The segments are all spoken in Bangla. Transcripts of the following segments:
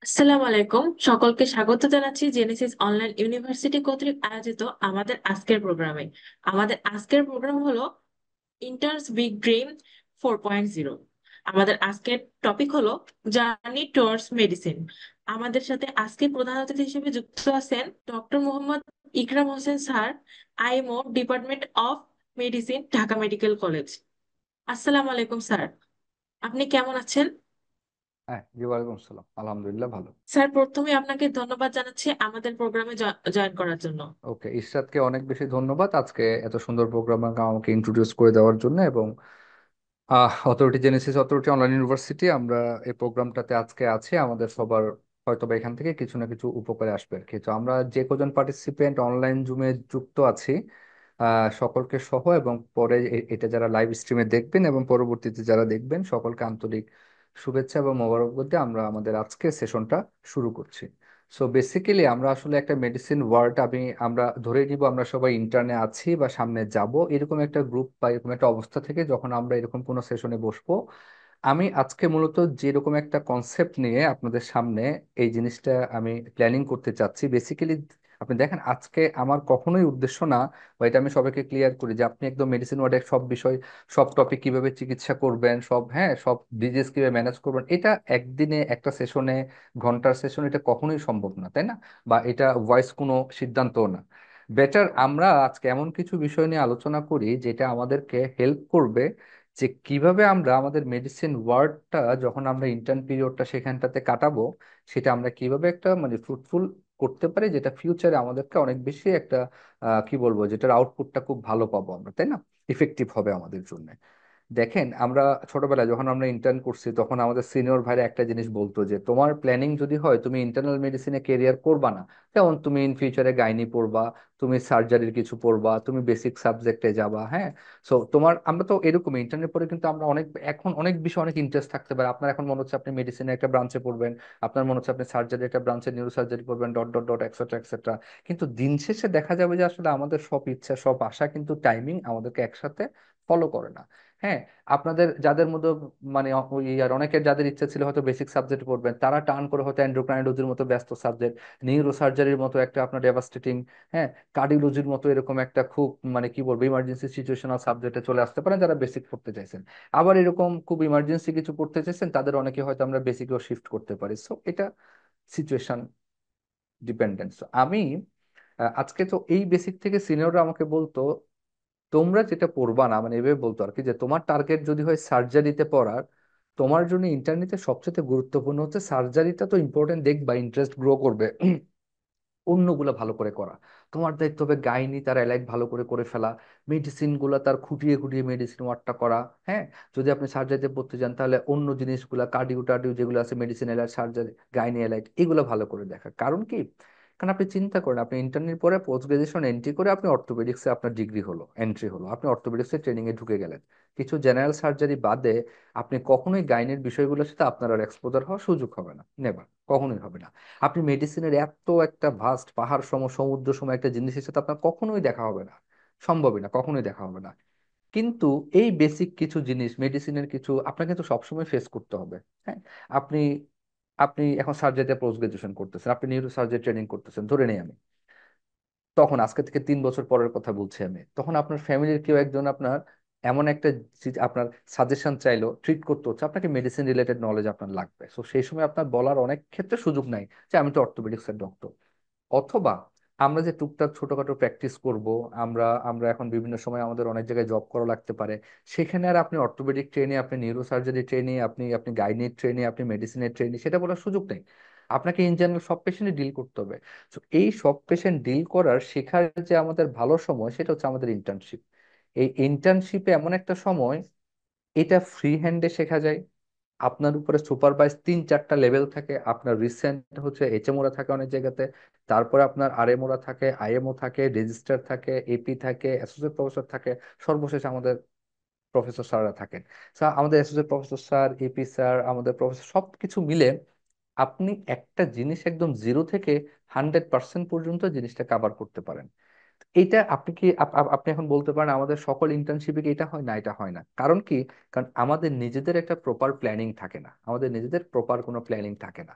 আসসালামু আলাইকুম, সকলকে স্বাগত জানাচ্ছি জেনেসিস অনলাইন ইউনিভার্সিটি কর্তৃক আয়োজিত আমাদের আজকের প্রোগ্রামে। আমাদের আজকের প্রোগ্রাম হলো ইন্টার্নস বিগ ড্রিম 4.0। আমাদের আজকের টপিক হলো জার্নি টুয়ার্ডস মেডিসিন। আমাদের সাথে আজকে প্রধান অতিথি হিসেবে যুক্ত আছেন doctor Mohammad Ikram Hossain sir, IMO, department of medicine, Dhaka medical college. আসসালামু আলাইকুম স্যার, আপনি কেমন আছেন? হ্যাঁ, জি, ওয়ালাইকুম আসসালাম, আলহামদুলিল্লাহ ভালো। স্যার, প্রথমে আপনাকে ধন্যবাদ জানাচ্ছি আমাদের প্রোগ্রামে জয়েন করার জন্য। ওকে, ইশরাতকে অনেক বেশি ধন্যবাদ আজকে এত সুন্দর প্রোগ্রাম আমাকে ইন্ট্রোডিউস করে দেওয়ার জন্য। এবং authority Genesis authority online university, আমরা এই প্রোগ্রামটাতে আজকে আছি, আমাদের সবার হয়তো বা এখান থেকে কিছু না কিছু উপকারে আসবে আর কি। তো আমরা যে কজন পার্টিসিপেন্ট অনলাইন জুমে যুক্ত আছি, সকলকে সহ এবং পরে এটা যারা লাইভ স্ট্রিমে দেখবেন এবং পরবর্তীতে যারা দেখবেন সকলকে আন্তরিক শুভেচ্ছা এবং মোবারকবাদ দিয়ে আমরা আমাদের আজকের সেশনটা শুরু করছি। সো বেসিক্যালি আমরা আসলে একটা মেডিসিন ওয়ার্ড আমরা ধরে নিব আমরা সবাই ইন্টার্নে আছি বা সামনে যাব, এরকম একটা গ্রুপ বা এরকম একটা অবস্থা থেকে যখন আমরা এরকম কোনো সেশনে বসবো। আমি আজকে মূলত যেরকম একটা কনসেপ্ট নিয়ে আপনাদের সামনে এই জিনিসটা আমি প্ল্যানিং করতে চাচ্ছি বেসিক্যালি, আপনি দেখেন আজকে আমার কখনোই উদ্দেশ্য না, বা এটা আমি সবাইকে ক্লিয়ার করি যে আপনি একদম মেডিসিন ওয়ার্ডের সব বিষয়, সব টপিক কিভাবে চিকিৎসা করবেন, সব হ্যাঁ সব ডিজিজ কিভাবে ম্যানেজ করবেন, এটা একদিনে একটা সেশনে, ঘন্টার সেশন, এটা কখনোই সম্ভব না, তাই না? বা এটা ভয়েস কোনো সিদ্ধান্তও না। বেটার আমরা আজকে এমন কিছু বিষয় নিয়ে আলোচনা করি যেটা আমাদেরকে হেল্প করবে যে কিভাবে আমরা আমাদের মেডিসিন ওয়ার্ডটা যখন আমরা ইন্টার্ন পিরিয়ডটা সেখানটাতে কাটাবো, সেটা আমরা কিভাবে একটা মানে ফ্রুটফুল করতে পারি, যেটা ফিউচারে আমাদেরকে অনেক বেশি একটা কি বলবো, যেটার আউটপুটটা খুব ভালো পাবো আমরা, তাই না? ইফেক্টিভ হবে আমাদের জন্য। দেখেন আমরা ছোটবেলায় যখন আমরা ইন্টার্ন করছি তখন আমাদের সিনিয়র ভাইরা একটা জিনিস বলতো যে তোমার প্ল্যানিং যদি হয় তুমি ইন্টারনাল মেডিসিনে কেরিয়ার করবা না, যেমন তুমি ইন ফিউচারে গাইনি পড়বা, তুমি সার্জারির কিছু পড়বা, তুমি বেসিক সাবজেক্টে যাবা, হ্যাঁ। সো তোমার আমরা তো এরকম ইন্টার্নের পরে কিন্তু আমরা অনেক এখন অনেক বিষয় অনেক ইন্টারেস্ট থাকতে পারে। আপনার এখন মনে হচ্ছে আপনি মেডিসিনের একটা ব্রাঞ্চে পড়বেন, আপনার মনে হচ্ছে আপনি সার্জারি একটা ব্রাঞ্চে নিউরো সার্জারি পড়বেন, dot dot dot etcetera etcetera. কিন্তু দিন শেষে দেখা যাবে যে আসলে আমাদের সব ইচ্ছা সব আশা কিন্তু টাইমিং আমাদেরকে একসাথে ফলো করে না। হ্যাঁ, আপনাদের যাদের মধ্যে মানে ওই আর অনেকের যাদের ইচ্ছা ছিল হয়তো বেসিক সাবজেক্ট পড়বেন, তারা টার্ন করে হয়তো এন্ডোক্রাইনোলজির মতো ব্যস্ত সাবজেক্ট, নিউরো সার্জারির মতো একটা আপনার ডেভাস্টেটিং, হ্যাঁ, কার্ডিওলজির মতো এরকম একটা খুব মানে কি বলবো ইমার্জেন্সি সিচুয়েশনাল সাবজেক্টে চলে আসতে পারেন যারা বেসিক পড়তে চাইছেন। আবার এরকম খুব ইমার্জেন্সি কিছু পড়তে চাইছেন তাদের অনেকে হয়তো আমরা বেসিকেও শিফট করতে পারি। সো এটা সিচুয়েশন ডিপেন্ডেন্ট। আমি আজকে তো এই বেসিক থেকে সিনিয়ররা আমাকে বলতো তোমরা যেটা পড়বা না, মানে এভাবে বলতো আর কি, যে তোমার টার্গেট যদি হয় সার্জারিতে পড়ার, তোমার জন্য ইন্টারনেটে সবচেয়ে গুরুত্বপূর্ণ হচ্ছে সার্জারিটা তো ইম্পর্টেন্ট, দেখবা ইন্টারেস্ট গ্রো করবে, অন্যগুলো ভালো করে করা। তোমার দায়িত্ব হবে গাইনি তার এলাইট ভালো করে করে ফেলা, মেডিসিন গুলা তার খুঁটিয়ে খুঁটিয়ে মেডিসিন ওয়ার্কটা করা, হ্যাঁ। যদি আপনি সার্জারিতে পড়তে যান তাহলে অন্য জিনিসগুলা কার্ডিও টার্ডিও যেগুলো আছে medicine elite surgery gynae elite এগুলো ভালো করে দেখা। কারণ কি, কারণ আপনি চিন্তা করেন আপনি ইন্টার্নের পরে পোস্ট গ্রাজুয়েশন এন্ট্রি করে আপনি অর্থোপেডিক্সে আপনার ডিগ্রি হলো, এন্ট্রি হলো, আপনি অর্থোপেডিক্সে ট্রেনিং এ ঢুকে গেলেন। কিছু জেনারেল সার্জারি বাদে আপনি কখনোই গাইনির বিষয়গুলোর সাথে আপনার আর এক্সপোজার হওয়ার সুযোগ হবে না, নেভার, কখনোই হবে না। আপনি মেডিসিনের এত একটা ভাস্ট পাহাড় সম সমুদ্র সম একটা জিনিসের সাথে আপনার কখনোই দেখা হবে না, সম্ভবই না, কখনোই দেখা হবে না। কিন্তু এই বেসিক কিছু জিনিস মেডিসিনের কিছু আপনাকে কিন্তু সবসময় ফেস করতে হবে। হ্যাঁ, আপনি আপনি এখন সার্জারিতে পোস্ট গ্রাজুয়েশন করতেছেন, আপনি নিউরো সার্জারি ট্রেনিং করতেছেন ধরে নেই আমি, তখন আজকে থেকে 3 বছর পরের কথা বলছি আমি, তখন আপনার ফ্যামিলির কেউ একজন আপনার এমন একটা আপনার সাজেশন চাইলো, ট্রিট করতে হচ্ছে, আপনাকে মেডিসিন রিলেটেড নলেজ আপনার লাগবে। সো সেই সময় আপনার বলার অনেক ক্ষেত্রে সুযোগ নাই যে আমি তো অর্থোপেডিক্স এর ডক্টর। অথবা আমরা যে টুকটাক ছোটখাটো প্র্যাকটিস করব, আমরা আমরা এখন বিভিন্ন সময় আমাদের অনেক জায়গায় জব করা লাগতে পারে, সেখানে আর আপনি অর্থোপেডিক ট্রেনে, আপনি নিউরো সার্জারি ট্রেনে, আপনি আপনি গাইনিক ট্রেনে, আপনি মেডিসিনের ট্রেনে, সেটা বলার সুযোগ নেই। আপনাকে ইন জেনারেল সব পেশেন্টই ডিল করতে হবে। তো এই সব পেশেন্ট ডিল করার শেখার যে আমাদের ভালো সময় সেটা হচ্ছে আমাদের ইন্টার্নশিপ। এই ইন্টার্নশিপে এমন একটা সময়, এটা ফ্রি হ্যান্ডে শেখা যায়। আপনার উপরে সুপারভাইজ 3-4টা লেভেল থাকে, আপনার রিসেন্ট হচ্ছে এইচএমওরা থাকে অনেক জায়গাতে, তারপরে আপনার আরএমওরা থাকে, আইএমও থাকে, রেজিস্ট্রার থাকে, এপি থাকে, অ্যাসোসিয়েট প্রফেসর থাকে, সর্বশেষ আমাদের প্রফেসর স্যাররা থাকেন। আমাদের associate professor sir, AP sir, আমাদের প্রফেসর সবকিছু মিলে আপনি একটা জিনিস একদম জিরো থেকে 100% পর্যন্ত জিনিসটা কভার করতে পারেন। এটা আপনি কি আপনি এখন বলতে পারেন আমাদের সকল ইন্টার্নশিপে কি এটা হয় না? এটা হয় না। কারণ কি, কারণ আমাদের নিজেদের একটা প্রপার প্ল্যানিং থাকে না, আমাদের নিজেদের প্রপার কোনো প্ল্যানিং থাকে না।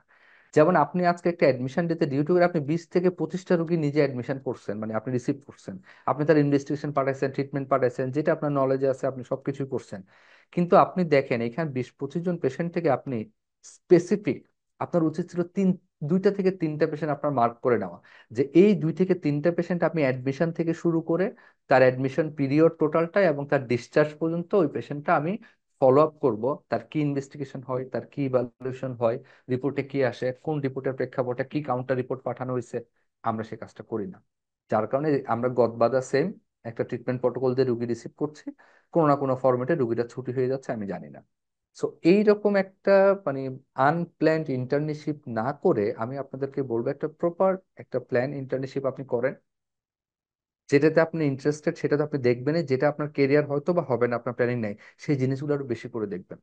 যেমন আপনি আজকে একটা অ্যাডমিশন দিতে ডিউটি করে আপনি 20 থেকে 25টা রোগী নিজে অ্যাডমিশন করছেন, মানে আপনি রিসিভ করছেন, আপনি তার ইনভেস্টিগেশন পাঠাইছেন, ট্রিটমেন্ট পাঠাইছেন, যেটা আপনার নলেজে আছে আপনি সবকিছুই করছেন। কিন্তু আপনি দেখেন এখানে 20-25 জন পেশেন্ট থেকে আপনি স্পেসিফিক, আপনার উচিত ছিল 2টা থেকে 3টা পেশেন্ট আপনার মার্ক করে নেওয়া, যে এই 2 থেকে 3টা পেশেন্ট আপনি অ্যাডমিশন থেকে শুরু করে তার অ্যাডমিশন পিরিয়ড টোটালটা এবং তার ডিসচার্জ পর্যন্ত ওই পেশেন্টটা আমি ফলো আপ করবো, তার কি ইনভেস্টিগেশন হয়, তার কি ইভালুয়েশন হয়, রিপোর্টে কি আসে, কোন রিপোর্টের প্রেক্ষাপটে কি কাউন্টার রিপোর্ট পাঠানো হয়েছে, আমরা সে কাজটা করি না। যার কারণে আমরা গদবাঁধা সেম একটা ট্রিটমেন্ট প্রটোকল দিয়ে রুগী রিসিভ করছি, কোনো না কোনো ফরম্যাটে রুগীটা ছুটি হয়ে যাচ্ছে আমি জানি না। সো এইরকম একটা মানে আনপ্ল্যান্ড ইন্টার্নশিপ না করে আমি আপনাদেরকে বলবো একটা প্রপার একটা প্ল্যান ইন্টার্নশিপ আপনি করেন, যেটাতে আপনি ইন্টারেস্টেড সেটাতে আপনি দেখবেন, যেটা আপনার কেরিয়ার হয়তো বা হবে না, আপনার প্ল্যানিং নেই, সেই জিনিসগুলো আরো বেশি করে দেখবেন।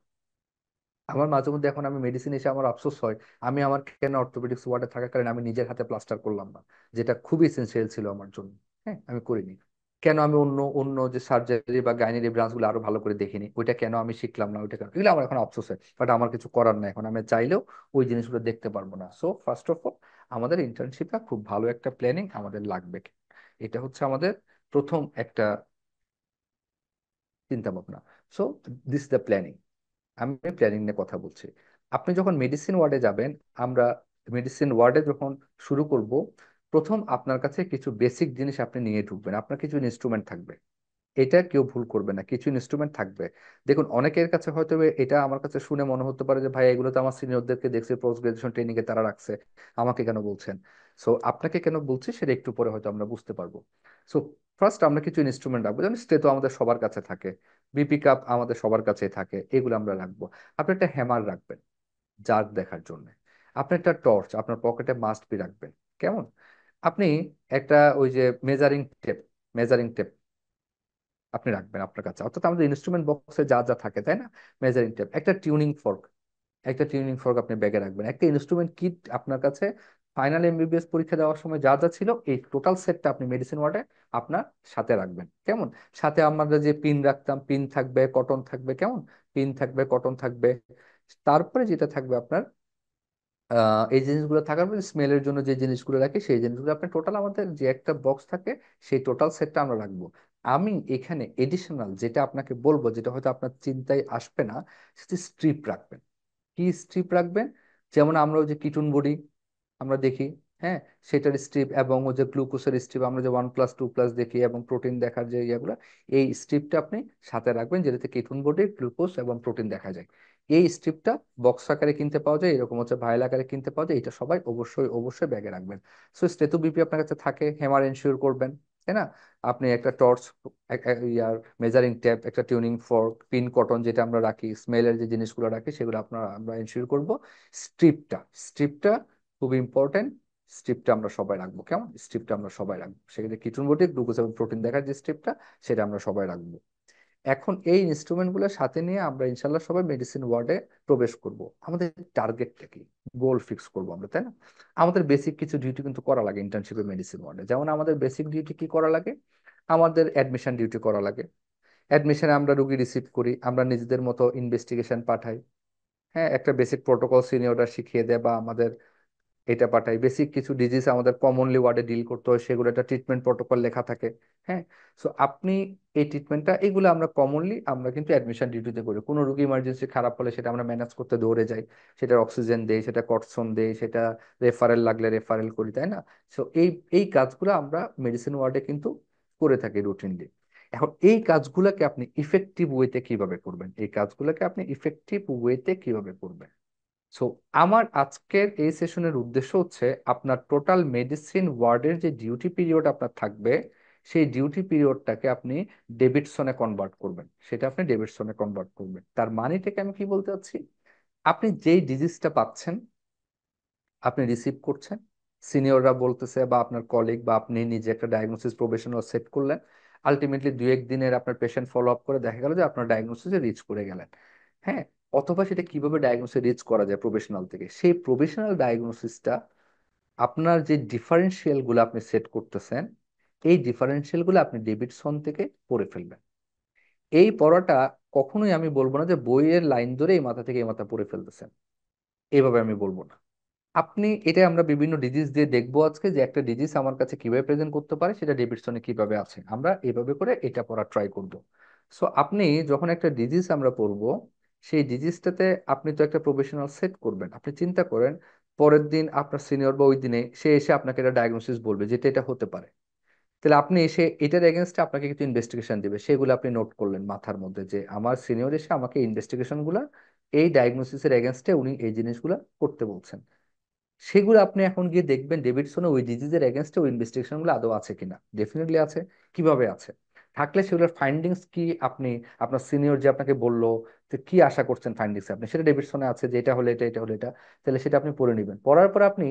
আমার মাঝে মধ্যে এখন আমি মেডিসিন এসে আমার আফসোস হয়, আমি আমার কেন অর্থোপেডিক্স ওয়ার্ডে থাকাকালীন আমি নিজের হাতে প্লাস্টার করলাম না, যেটা খুবই এসেনশিয়াল ছিল আমার জন্য। হ্যাঁ, আমি করিনি। কেন আমি অন্য অন্য যে সার্জারি বা গাইনির ব্রাঞ্চ গুলো আরো ভালো করে দেখিনি, ওইটা কেন আমি শিখলাম না, ওইটা কেন, এগুলো আমার এখন আফসোস হয়, বাট আমার কিছু করার নাই, এখন আমি চাইলেও ওই জিনিসগুলো দেখতে পারবো না। সো ফার্স্ট অফ অল আমাদের ইন্টার্নশিপটা খুব ভালো একটা প্ল্যানিং আমাদের লাগবে, এটা হচ্ছে আমাদের প্রথম একটা চিন্তা ভাবনা। সো দিস দ্য প্ল্যানিং, আমি প্ল্যানিং নিয়ে কথা বলছি। আপনি যখন মেডিসিন ওয়ার্ডে যাবেন, আমরা মেডিসিন ওয়ার্ডে যখন শুরু করব, প্রথম আপনার কাছে কিছু বেসিক জিনিস আপনি নিয়ে ঢুকবেন, আপনার কিছু ইনস্ট্রুমেন্ট থাকবে, এটা কেউ ভুল করবে না, কিছু ইনস্ট্রুমেন্ট থাকবে। দেখুন অনেকের কাছে হয়তো এটা আমার কাছে শুনে মনে হতে পারে যে ভাই এগুলো তো আমার সিনিয়রদেরকে দেখছি পোস্ট গ্রাজুয়েশন ট্রেনিং এ তারা রাখছে, আমাকে কেন বলছেন? সো আপনাকে কেন বলছি সেটা একটু পরে হয়তো আমরা বুঝতে পারবো। সো ফার্স্ট আমরা কিছু ইনস্ট্রুমেন্ট রাখবো, যেমন স্টেতো আমাদের সবার কাছে থাকে, বিপি কাপ আমাদের সবার কাছেই থাকে, এগুলো আমরা রাখবো। আপনি একটা হ্যামার রাখবেন জাগ দেখার জন্য, আপনি একটা টর্চ আপনার পকেটে মাস্ট বি রাখবেন। কেমন? আপনি একটা ওই যে মেজারিং টেপ আপনি রাখবেন আপনার কাছে, অর্থাৎ আমাদের ইনস্ট্রুমেন্ট বক্সে যা যা থাকে তাই না, মেজারিং টেপ, একটা টিউনিং ফর্ক আপনি ব্যাগে রাখবেন, একটা ইনস্ট্রুমেন্ট কিট আপনার কাছে। ফাইনাল এমবিবিএস পরীক্ষা দেওয়ার সময় যা যা ছিল এই টোটাল সেটটা আপনি মেডিসিন ওয়ার্ডে আপনার সাথে রাখবেন। কেমন? সাথে আমরা যে পিন রাখতাম, পিন থাকবে, কটন থাকবে, কেমন, পিন থাকবে, কটন থাকবে। তারপরে যেটা থাকবে আপনার এই জিনিসগুলো থাকার পরে স্মেলের জন্য যে জিনিসগুলো রাখি সেই জিনিসগুলো আপনি টোটাল আমাদের যে একটা বক্স থাকে সেই টোটাল সেটটা আমরা রাখবো। আমি এখানে এডিশনাল যেটা আপনাকে বলবো, যেটা হয়তো আপনার চিন্তায় আসবে না, সেটা স্ট্রিপ রাখবেন। কি স্ট্রিপ রাখবেন? যেমন আমরা ওই যে কিটুন বডি আমরা দেখি, হ্যাঁ, সেটার স্ট্রিপ এবং ওই যে গ্লুকোজের স্ট্রিপ আমরা যে 1+2+ দেখি এবং প্রোটিন দেখার যে ইয়েগুলো, এই স্ট্রিপটা আপনি সাথে রাখবেন, যেটাতে কিটুন বডি, গ্লুকোজ এবং প্রোটিন দেখা যায়। এই স্ট্রিপটা বক্স আকারে কিনতে পাওয়া যায়, এরকম হচ্ছে ভাইল আকারে কিনতে পাওয়া যায়, এটা সবাই অবশ্যই অবশ্যই ব্যাগে রাখবেন। সো স্টেথো বিপি আপনার কাছে থাকে, হেমার এনশিওর করবেন, তাই না? আপনি একটা টর্চ, ইয়ার মেজারিং টেপ, একটা টিউনিং ফর্ক, পিন, কটন যেটা আমরা রাখি, স্মেলের যে জিনিসগুলো রাখি সেগুলো আমরা এনশিওর করব। স্ট্রিপটা খুব ইম্পর্টেন্ট, স্ট্রিপটা আমরা সবাই রাখবো। কেমন? স্ট্রিপটা আমরা সবাই রাখবো, সেক্ষেত্রে কিটুন বডি, গ্লুকোজ এবং প্রোটিন দেখার যে স্ট্রিপটা সেটা আমরা সবাই রাখবো। এখন এই ইনস্ট্রুমেন্ট গুলো সাথে নিয়ে আমরা ইনশাল্লাহ সবাই মেডিসিন ওয়ার্ডে প্রবেশ করব। আমাদের টার্গেটটা কি, গোল ফিক্স করব আমরা, তাই না? আমাদের বেসিক কিছু ডিউটি কিন্তু করা লাগে ইন্টার্নশিপে মেডিসিন ওয়ার্ডে, যেমন আমাদের বেসিক ডিউটি কি করা লাগে, আমাদের অ্যাডমিশন ডিউটি করা লাগে। অ্যাডমিশনে আমরা রুগী রিসিভ করি, আমরা নিজেদের মতো ইনভেস্টিগেশন পাঠাই, হ্যাঁ, একটা বেসিক প্রোটোকল সিনিয়ররা শিখিয়ে দেয় বা আমাদের এটা পাঠাই, বেসিক কিছু ডিজিজ আমাদের কমনলি ওয়ার্ডে ডিল করতে হয় সেগুলো একটা ট্রিটমেন্ট প্রটোকল লেখা থাকে। হ্যাঁ, সো আপনি এই ট্রিটমেন্টটা এগুলো আমরা কমনলি আমরা কিন্তু অ্যাডমিশন ডিউটিতে করি। কোনো রুগী ইমার্জেন্সি খারাপ হলে সেটা আমরা ম্যানেজ করতে দৌড়ে যাই, সেটা অক্সিজেন দেই, সেটা কটসন দেই, সেটা রেফারেল লাগলে রেফারেল করি, তাই না? সো এই এই কাজগুলো আমরা মেডিসিন ওয়ার্ডে কিন্তু করে থাকি রুটিনলি। এখন এই কাজগুলোকে আপনি ইফেক্টিভ ওয়েতে কিভাবে করবেন, এই কাজগুলোকে আপনি ইফেক্টিভ ওয়েতে কিভাবে করবেন? সো আমার আজকের এই সেশনের উদ্দেশ্য হচ্ছে আপনার টোটাল মেডিসিন ওয়ার্ডের যে ডিউটি পিরিয়ড আপনার থাকবে, সেই ডিউটি পিরিয়ডটাকে আপনি ডেভিডসনে কনভার্ট করবেন। তার মানেটাকে আমি কি বলতে চাচ্ছি, আপনি যেই ডিজিজটা পাচ্ছেন, আপনি রিসিভ করছেন, সিনিয়ররা বলতেছে বা আপনার কলিগ বা আপনি নিজে একটা ডায়াগনোসিস প্রফেশনাল সেট করলেন, আলটিমেটলি 2-1 দিনের আপনার পেশেন্ট ফলো আপ করে দেখা গেল যে আপনার ডায়াগনোসিসে রিচ করে গেলেন। হ্যাঁ, অথবা সেটা কিভাবে ডায়াগনোসিস রিচ করা যায় প্রফেশনাল থেকে, সেই প্রফেশনাল ডায়াগনোসিসটা আপনার যে ডিফারেন্সিয়াল গুলো আপনি সেট করতেছেন, এই ডিফারেন্সিয়াল গুলো আপনি ডেভিডসন থেকে পড়ে ফেলবেন। এই পড়াটা কখনোই আমি বলবো না যে বইয়ের লাইন ধরে এই মাথা থেকে এই মাথা পড়ে ফেলতেছেন, এইভাবে আমি বলবো না। আপনি এটা আমরা বিভিন্ন ডিজিজ দিয়ে দেখবো আজকে যে একটা ডিজিজ আমার কাছে কিভাবে প্রেজেন্ট করতে পারে, সেটা ডেভিডসনে কিভাবে আছে, আমরা এভাবে করে এটা পড়া ট্রাই করব। সো আপনি যখন একটা ডিজিজ আমরা পড়বো, সেই ডিজিজটাতে আপনি তো একটা প্রফেশনাল সেট করবেন। আপনি চিন্তা করেন পরের দিন আপনার সিনিয়র বা ওই দিনে সে এসে আপনাকে এটা ডায়াগনোসিস বলবে যেটা এটা হতে পারে, তাহলে আপনি এসে এটার এগেনস্টে আপনাকে কিছু ইনভেস্টিগেশন দিবে, সেগুলো আপনি নোট করলেন মাথার মধ্যে যে আমার সিনিয়র এসে আমাকে ইনভেস্টিগেশন গুলা এই ডায়াগনোসিসের এগেনস্টে উনি এই জিনিসগুলা করতে বলছেন। সেগুলো আপনি এখন গিয়ে দেখবেন ডেভিডসনে ওই ডিজিজের এগেনস্টে ওই ইনভেস্টিগেশন গুলো আদৌ আছে কিনা। ডেফিনেটলি আছে। কিভাবে আছে? থাকলে সেগুলোর ফাইন্ডিংস কি, আপনি আপনার সিনিয়র যে আপনাকে বললো যে কি আশা করছেন ফাইন্ডিংস, আপনি সেটা ডেভিডসনে আছে যে এটা হলে এটা, এটা হলে এটা, তাহলে সেটা আপনি পড়ে নেবেন। পড়ার পর আপনি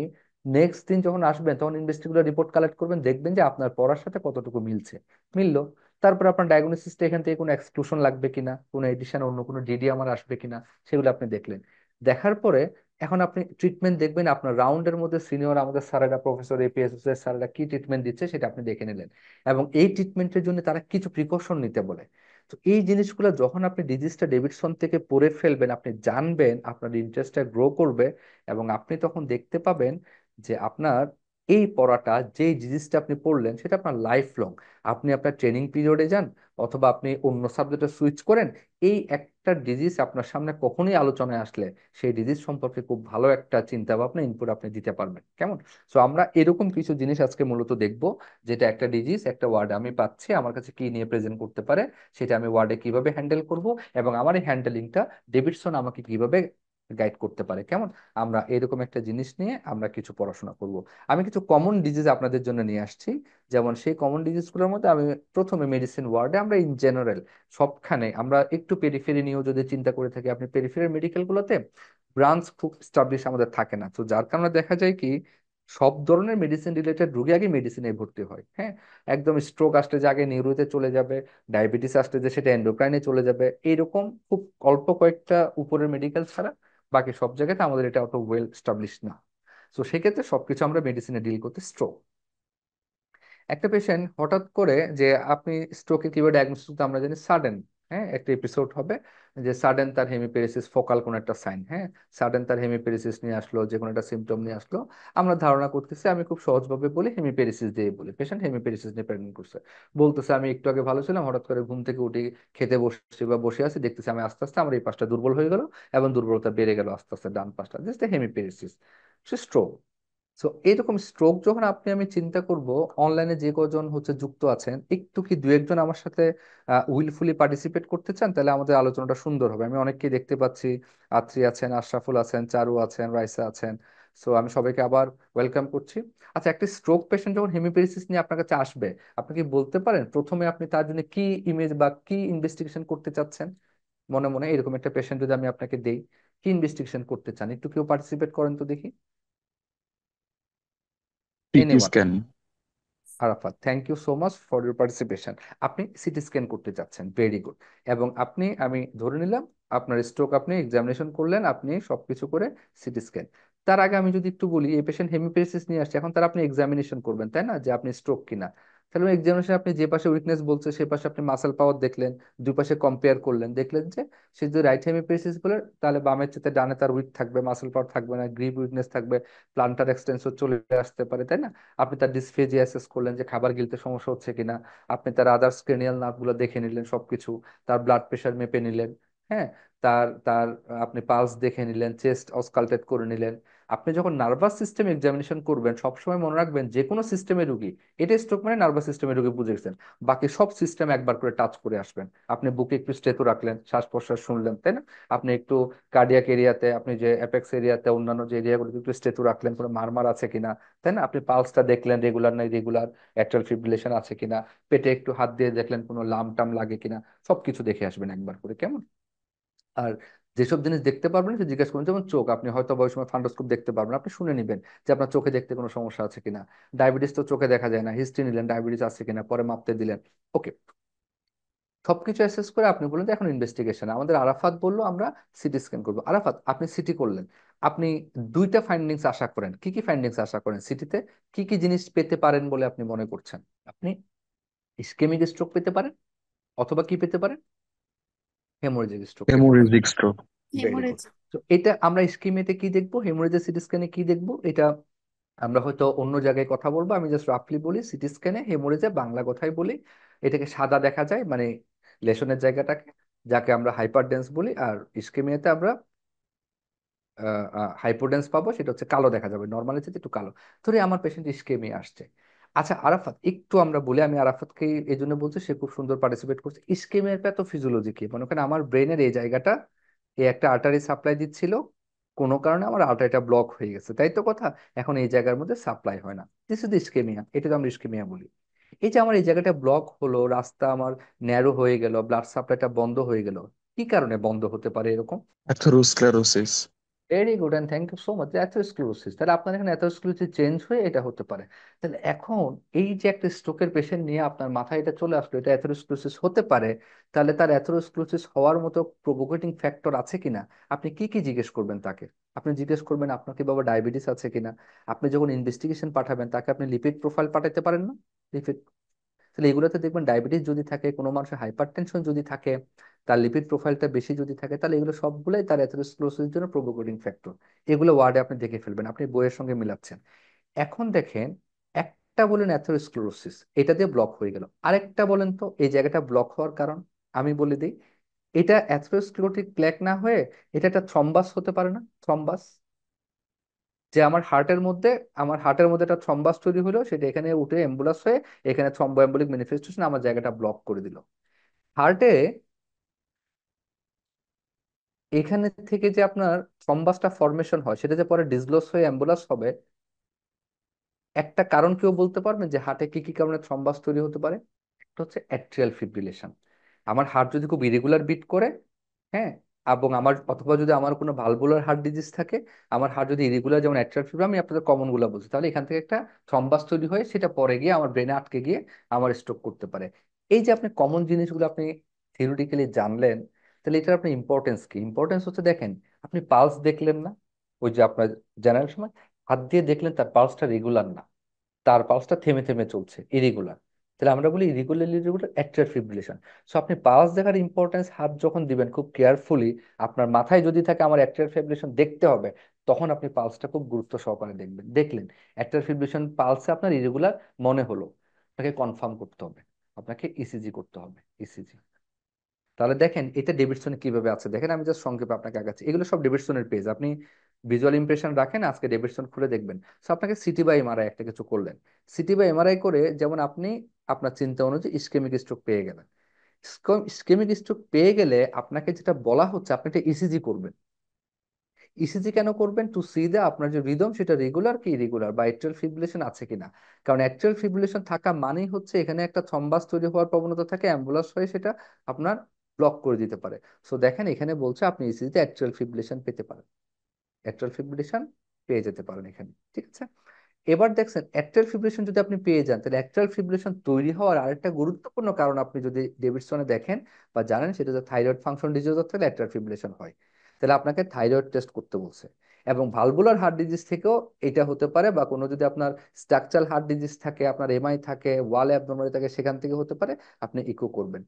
নেক্সট দিন যখন আসবেন তখন ইনভেস্টিগুলো রিপোর্ট কালেক্ট করবেন, দেখবেন যে আপনার পড়ার সাথে কতটুকু মিলছে। মিললো, তারপর আপনার ডায়াগনোসিসটা এখান থেকে কোনো এক্সক্লুশন লাগবে কিনা, কোনো এডিশন অন্য কোনো ডিডি আমার আসবে কিনা, সেগুলো আপনি দেখলেন। দেখার পরে এখন আপনি ট্রিটমেন্ট দেখবেন আপনার রাউন্ডের মধ্যে সিনিয়র আমাদের স্যারেরা, প্রফেসর এপিএস এর স্যারেরা কি ট্রিটমেন্ট দিচ্ছে সেটা আপনি দেখে নিলেন, এবং এই ট্রিটমেন্টের জন্য তারা কিছু প্রিকশন নিতে বলে। তো এই জিনিসগুলো যখন আপনি ডিজিজটা ডেভিডসন থেকে পড়ে ফেলবেন, আপনি জানবেন, আপনার ইন্টারেস্টটা গ্রো করবে, এবং আপনি তখন দেখতে পাবেন যে আপনার এই পড়াটা, যেই ডিজিজটা আপনি পড়লেন সেটা আপনার লাইফ লং, আপনি আপনার ট্রেনিং পিরিয়ডে যান অথবা আপনি অন্য সাবজেক্টে সুইচ করেন, এই একটা ডিজিজ আপনার সামনে কখনোই আলোচনায় আসলে সেই ডিজিজ সম্পর্কে খুব ভালো একটা চিন্তা ভাবনা ইনপুট আপনি দিতে পারবেন। কেমন? সো আমরা এরকম কিছু জিনিস আজকে মূলত দেখব, যেটা একটা ডিজিজ একটা ওয়ার্ড আমি পাচ্ছি, আমার কাছে কি নিয়ে প্রেজেন্ট করতে পারে, সেটা আমি ওয়ার্ডে কিভাবে হ্যান্ডেল করব, এবং আমার এই হ্যান্ডেলিংটা ডেভিডসন আমাকে কিভাবে গাইড করতে পারে। কেমন? আমরা এরকম একটা জিনিস নিয়ে আমরা কিছু পড়াশোনা করব। আমি কিছু কমন ডিজিজ আপনাদের জন্য নিয়ে আসছি। যেমন সেই কমন ডিজিজগুলোর মধ্যে আমি প্রথমে মেডিসিন ওয়ার্ডে আমরা ইন জেনারেল সবখানে আমরা একটু পেরিফেরি নিয়েও যদি চিন্তা করে থাকি, আপনি পেরিফেরি মেডিকেল গুলোতে ব্রাঞ্চ খুব স্টাবলিশ আমাদের থাকে না, তো যার কারণে দেখা যায় কি সব ধরনের মেডিসিন রিলেটেড রোগী আগে মেডিসিনে ভর্তি হয়। হ্যাঁ, একদম স্ট্রোক আসলে যে আগে নিউরোতে চলে যাবে, ডায়াবেটিস আসলে যে সেটা এন্ডোক্রাইনে চলে যাবে, এইরকম খুব অল্প কয়েকটা উপরের মেডিকেল ছাড়া বাকি সব জায়গাতে আমাদের এটা অত ওয়েল স্টাবলিশ না। তো সেক্ষেত্রে সবকিছু আমরা মেডিসিনে ডিল করতে স্ট্রোক। একটা পেশেন্ট হঠাৎ করে যে আপনি স্ট্রোকে কিভাবে ডায়াগনোসিস করতে আমরা জানি সাডেন, হ্যাঁ একটা এপিসোড হবে যে সাডেন তার হেমিপেরিসিস ফোকাল কোন একটা সাইন, হ্যাঁ সাডেন তার হেমিপেরিসিস নিয়ে আসলো, যে কোনো একটা সিমটম নিয়ে আসলো, আমরা ধারণা করতেছি, আমি খুব সহজভাবে বলি হেমিপেরিসিস দিয়ে বলি, পেশেন্ট হেমিপেরিসিস নিয়ে প্রেজেন্ট করছে, বলতেছে আমি একটু আগে ভালো ছিলাম, হঠাৎ করে ঘুম থেকে উঠে খেতে বসছি বা বসে আছি, দেখতেছি আমি আস্তে আস্তে আমার এই পাশটা দুর্বল হয়ে গেল, এবং দুর্বলতা বেড়ে গেল আস্তে আস্তে ডান পাশটা, জাস্ট হেমিপেরিসিস, সে স্ট্রোক। সো এইরকম স্ট্রোক যখন আপনি আমি চিন্তা করব, অনলাইনে যে কজন হচ্ছে যুক্ত আছেন, একটু কি দু একজন আমার সাথে উইলফুলি পার্টিসিপেট করতে চান, তাহলে আমাদের আলোচনাটা সুন্দর হবে। আমি অনেককেই দেখতে পাচ্ছি, আত্রি আছেন, আশরাফুল আছেন, চারু আছেন, রাইসা আছেন। সো আমি সবাইকে আবার ওয়েলকাম করছি। আচ্ছা, একটা স্ট্রোক পেশেন্ট যখন হেমিপেরিসিস নিয়ে আপনার কাছে আসবে, আপনি কি বলতে পারেন প্রথমে আপনি তার জন্য কি ইমেজ বা কি ইনভেস্টিগেশন করতে চাচ্ছেন? মনে মনে এরকম একটা পেশেন্ট যদি আমি আপনাকে দেই, কি ইনভেস্টিগেশন করতে চান? একটু কেউ পার্টিসিপেট করেন তো দেখি। CT anyone? Scan. Arafat, thank you so much for your participation. আপনি সিটি স্ক্যান করতে চাচ্ছেন, ভেরি গুড। এবং আপনি, আমি ধরে নিলাম আপনার স্ট্রোক, আপনি এক্সামিনেশন করলেন, আপনি সবকিছু করে সিটি স্ক্যান। তার আগে আমি যদি একটু বলি, এই পেশেন্ট হেমিপেরিসিস নিয়ে আসছে, এখন তার আপনি এক্সামিনেশন করবেন তাই না, যে আপনি স্ট্রোক কিনা। তাহলে এক্সামিনেশন আপনি যে পাশে উইকনেস বলছে সে পাশে আপনি মাসেল পাওয়ার দেখলেন, দুই পাশে কম্পেয়ার করলেন, দেখলেন যে সে যদি রাইট হেমিপেরিসিস বলে তাহলে বামের চেয়ে ডানে তার উইক থাকবে, মাসেল পাওয়ার থাকবে না, গ্রিপ উইকনেস থাকবে, প্লান্টার এক্সটেন্সর চলে আসতে পারে তাই না। আপনি তার ডিসফেজিয়া অ্যাসেস করলেন যে খাবার গিলতে সমস্যা হচ্ছে কিনা, আপনি তার আদার্স ক্রেনিয়াল নার্ভ গুলো দেখে নিলেন সবকিছু, তার ব্লাড প্রেশার মেপে নিলেন, হ্যাঁ তার তার আপনি পালস দেখে নিলেন, চেস্ট অস্কালটেট করে নিলেন। আপনি যখন নার্ভাস সিস্টেম এক্সামিনেশন করবেন সবসময় মনে রাখবেন যে কোনো সিস্টেমের রুগী, এটা স্ট্রোক মানে নার্ভাস সিস্টেমের রুগী বুঝেছেন, বাকি সব সিস্টেম একবার করে টাচ করে আসবেন। আপনি বুকে একটু স্টেথো রাখলেন, শ্বাস প্রশ্বাস শুনলেন তাই না, আপনি একটু কার্ডিয়াক এরিয়াতে, আপনি যে অ্যাপেক্স এরিয়াতে অন্যান্য যে এরিয়াগুলোতে একটু স্টেথো রাখলেন, কোনো মারমার আছে কিনা তাই না, আপনি পালসটা দেখলেন রেগুলার নাই রেগুলার, অ্যাট্রাল ফিব্রিলেশন আছে কিনা, পেটে একটু হাত দিয়ে দেখলেন কোনো লাম টাম লাগে কিনা, সবকিছু দেখে আসবেন একবার করে। কেমন? আর যেসব জিনিস দেখতে পারবেন সে জিজ্ঞেস করুন, যেমন চোখ, আপনি হয়তো বা ওই সময় ফান্ডোস্কোপ দেখতে পারবেন, আপনি শুনে নিবেন যে আপনার চোখে দেখতে কোনো সমস্যা আছে কিনা। ডায়াবেটিস তো চোখে দেখা যায় না, হিস্ট্রি নিলেন ডায়াবেটিস আছে কিনা, পরে মাপতে দিলেন। ওকে, সবকিছু অ্যাসেস করে আপনি বললেন যে এখন ইনভেস্টিগেশন আমাদের। আরাফাত বললো আমরা সিটি স্ক্যান করবো। আরাফাত, আপনি সিটি করলেন, আপনি দুইটা ফাইন্ডিংস আশা করেন, কি কি ফাইন্ডিংস আশা করেন সিটিতে, কি কি জিনিস পেতে পারেন বলে আপনি মনে করছেন? আপনি ইসকেমিক স্ট্রোক পেতে পারেন, অথবা কি পেতে পারেন, হেমোরেজিক স্ট্রোক পেতে পারেন। Haemorrhagic stroke. Very good. Haemorrhage. তো এটা আমরা স্কিমেতে কি দেখবো, হেমোরেজের সিটি স্ক্যানে কি দেখবো, এটা আমরা হয়তো অন্য জায়গায় কথা বলবো, আমি জাস্ট রাফলি বলি। সিটি স্ক্যানে হেমোরেজে বাংলা কথাই বলি, এটাকে সাদা দেখা যায়, মানে লেশনের জায়গাটাকে, যাকে আমরা হাইপারডেন্স বলি। আর ইস্কেমিয়াতে আমরা হাইপোডেন্স পাবো, সেটা হচ্ছে কালো দেখা যাবে, নর্মালি চেয়ে একটু কালো। ধরে আমার পেশেন্ট ইস্কেমিয়া আসছে। আচ্ছা আরাফাত, একটু আমরা বলি, আমি আরাফাতকে এই জন্য বলছি, সে খুব সুন্দর পার্টিসিপেট করছে। ইস্কেমিয়ার প্যাথোফিজিওলজি কি? মনে করেন আমার ব্রেনের এই জায়গাটা, এই একটা আর্টারি সাপ্লাই দিচ্ছিল, কোনো কারণে আমার আর্টারিটা ব্লক হয়ে গেছে, তাই তো কথা। এখন এই জায়গার মধ্যে সাপ্লাই হয় না, দিস ইজ ইস্কেমিয়া, এটা তো আমরা ইস্কেমিয়া বলি। এই যে আমার এই জায়গাটা ব্লক হলো, রাস্তা আমার ন্যারো হয়ে গেল, ব্লাড সাপ্লাইটা বন্ধ হয়ে গেল, কি কারণে বন্ধ হতে পারে এরকম? Atherosclerosis. Very good and thank you so much. Atherosclerosis, তাহলে আপনার এখানে অ্যাথেরোস্ক্লেরোসিস চেঞ্জ হয়ে এটা হতে পারে। তাহলে এখন এই যে একটা স্ট্রোকের পেশেন্ট নিয়ে আপনার মাথায় এটা চলে আসলো, এটা অ্যাথেরোস্ক্লেরোসিস হতে পারে, তাহলে তার অ্যাথেরোস্ক্লেরোসিস হওয়ার মতো প্রভোকেটিং ফ্যাক্টর আছে কিনা, আপনি কি কি জিজ্ঞেস করবেন তাকে? আপনি জিজ্ঞেস করবেন আপনার কি বাবা ডায়াবেটিস আছে কিনা। আপনি যখন ইনভেস্টিগেশন পাঠাবেন তাকে আপনি লিপিড প্রোফাইল পাঠাতে পারেন না? লিপিড, তাহলে এগুলোতে দেখবেন ডায়াবেটিস যদি থাকে, কোনো মানুষের হাইপার টেনশন যদি থাকে, তার লিপিড প্রোফাইলটা বেশি যদি থাকে, তাহলে এগুলো সবগুলোই তার অ্যাথেরোস্ক্লেরোসিসের জন্য প্রোভোকেটিং ফ্যাক্টর। এগুলো ওয়ার্ডে আপনি দেখে ফেলবেন, আপনি বইয়ের সঙ্গে মিলাচ্ছেন। এখন দেখেন, একটা বলেন অ্যাথেরোস্ক্লেরোসিস, এটা দিয়ে ব্লক হয়ে গেল, আরেকটা বলেন তো এই জায়গাটা ব্লক হওয়ার কারণ। আমি বলে দিই, এটা অ্যাথেরোস্ক্লেরোটিক প্লেক না হয়ে এটা একটা থ্রম্বাস হতে পারে না? থ্রম্বাস, যে আমার হার্টের মধ্যে একটা থ্রম্বাস তৈরি হলো, সেটা এখানে উঠে এম্বুলাস হয়ে এখানে থ্রম্বো এম্বলিক ম্যানিফেস্টেশন আমার জায়গাটা ব্লক করে দিল। হার্টে এখানে থেকে যে আপনার থ্রম্বাসটা ফর্মেশন হয়, সেটা যে পরে ডিসগ্লোস হয়ে অ্যাম্বুলাস হবে, একটা কারণ কেউ বলতে পারবেন যে হার্টে কি কি কারণে থ্রম্বাস তৈরি হতে পারে? একটা হচ্ছে অ্যাট্রিয়াল ফিব্রিলেশন। আমার হার্ট যদি খুব ইরেগুলার বিট করে, হ্যাঁ, এবং আমার, অথবা যদি আমার কোনো ভালভুলার হার্ট ডিজিজ থাকে, আমার হার্ট যদি ইরেগুলার, যেমন অ্যাট্রিয়াল ফিব্রিল, আমি আপনাদের কমন গুলো বলছি, তাহলে এখান থেকে একটা থ্রম্বাস তৈরি হয়ে সেটা পরে গিয়ে আমার ব্রেনে আটকে গিয়ে আমার স্ট্রোক করতে পারে। এই যে আপনি কমন জিনিসগুলো আপনি থিওরিটিক্যালি জানলেন, তাহলে এটার আপনার ইম্পর্টেন্স কি? ইম্পর্টেন্স হচ্ছে, দেখেন, আপনি পালস দেখলেন না, ওই যে আপনার জেনারেল সময় হাত দিয়ে দেখলেন তার পালসটা রেগুলার না, তার পালসটা থেমে থেমে চলছে, ইরেগুলার, তাহলে আমরা বলি irregular irregular atrial fibrillation. So আপনি পালস দেখার ইম্পর্টেন্স, হাত যখন দিবেন খুব কেয়ারফুলি, আপনার মাথায় যদি থাকে আমার অ্যাট্রিয়াল ফিব্রিলেশন দেখতে হবে, তখন আপনি পালসটা খুব গুরুত্ব সহকারে দেখবেন। দেখলেন অ্যাট্রিয়াল ফিব্রিলেশন পালসে আপনার ইরেগুলার মনে হলো, আপনাকে কনফার্ম করতে হবে, আপনাকে ইসিজি করতে হবে, ইসিজি। তাহলে দেখেন এটা ডেভিডসনে কিভাবে আছে, দেখেন আমি জাস্ট সংক্ষেপে আপনাকে আগাচ্ছি, এগুলো সব ডেভিডসনের পেজ, আপনি ভিজুয়াল ইমপ্রেশন রাখেন, আজকে ডেভিডসন খুলে দেখবেন। সো আপনাকে সিটি বা এমআরআই একটা কিছু করলেন, সিটি বা এমআরআই করে যেমন আপনি আপনার চিন্তা অনুযায়ী ইসকেমিক স্ট্রোক পেয়ে গেলেন। ইসকেমিক স্ট্রোক পেয়ে গেলে আপনাকে যেটা বলা হচ্ছে, আপনি একটা ইসিজি করবেন। ইসিজি কেন করবেন? টু সি দা আপনার যে রিদম সেটা রেগুলার কি ইরেগুলার, বা অ্যাট্রিয়াল ফিব্রিলেশন আছে কিনা। কারণ অ্যাট্রিয়াল ফিব্রিলেশন থাকা মানেই হচ্ছে এখানে একটা থ্রম্বাস তৈরি হওয়ার প্রবণতা থাকে, অ্যাম্বুলাস হয়ে সেটা আপনার ব্লক করে দিতে পারে। সো দেখেন এখানে বলছে আপনি ইসিজিতে অ্যাট্রিয়াল ফিব্রিলেশন পেতে পারেন, অ্যাট্রিয়াল ফিব্রিলেশন পেয়ে যেতে পারেন এখানে, ঠিক আছে। এবার দেখছেন অ্যাট্রিয়াল ফিব্রিলেশন যদি আপনি পেয়ে যান, তাহলে অ্যাট্রিয়াল ফিব্রিলেশন তৈরি হওয়ার আরেকটা গুরুত্বপূর্ণ কারণ আপনি যদি ডেভিডসনে দেখেন বা জানেন, সেটা হচ্ছে থাইরয়েড ফাংশন ডিসঅর্ডার থেকে অ্যাট্রিয়াল ফিব্রিলেশন হয়। তাহলে আপনাকে থাইরয়েড টেস্ট করতে বলছে। এবং ভালভুলার হার্ট ডিজিজ থেকেও এটা হতে পারে, বা কোনো যদি আপনার স্ট্রাকচারাল হার্ট ডিজিজ থাকে, আপনার এমআই থাকে, ওয়াল অ্যাবনর্মালি থাকে, সেখান থেকে হতে পারে, আপনি ইকো করবেন।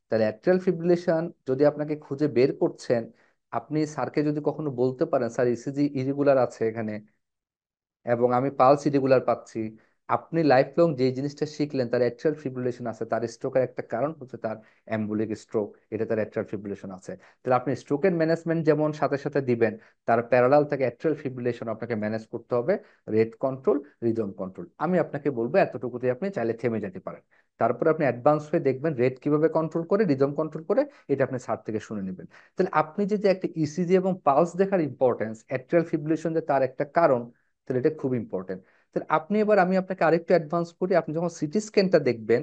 তাহলে অ্যাট্রিয়াল ফিব্রিলেশন যদি আপনাকে খুঁজে বের করছেন, আপনি স্যারকে যদি কখনো বলতে পারেন স্যার ইসিজি ইরেগুলার আছে এখানে, এবং আমি পালস ইরেগুলার পাচ্ছি, আপনি লাইফ লং যে জিনিসটা শিখলেন তার অ্যাট্রিয়াল ফিব্রিলেশন আছে, তার স্ট্রোকের একটা কারণ হচ্ছে তার অ্যাম্বুলিক স্ট্রোক, এটা তার অ্যাট্রিয়াল ফিব্রিলেশন আছে। তাহলে আপনি স্ট্রোকের ম্যানেজমেন্ট যেমন সাথে সাথে দিবেন, তার প্যারালাল থেকে অ্যাট্রিয়াল ফিব্রিলেশন আপনাকে ম্যানেজ করতে হবে, রেট কন্ট্রোল, রিদম কন্ট্রোল। আমি আপনাকে বলবো এতটুকুতে আপনি চাইলে থেমে যেতে পারেন, তারপর আপনি অ্যাডভান্স হয়ে দেখবেন রেট কিভাবে কন্ট্রোল করে, রিদম কন্ট্রোল করে, এটা আপনি স্যার থেকে শুনে নেবেন। তাহলে আপনি যে একটা ইসিজি এবং পালস দেখার ইম্পর্টেন্স, অ্যাট্রিয়াল ফিব্রিলেশন যে তার একটা কারণ, তাহলে এটা খুব ইম্পর্টেন্ট। তাহলে আপনি এবার, আমি আপনাকে আরেকটু অ্যাডভান্স করি, আপনি যখন সিটি স্ক্যানটা দেখবেন,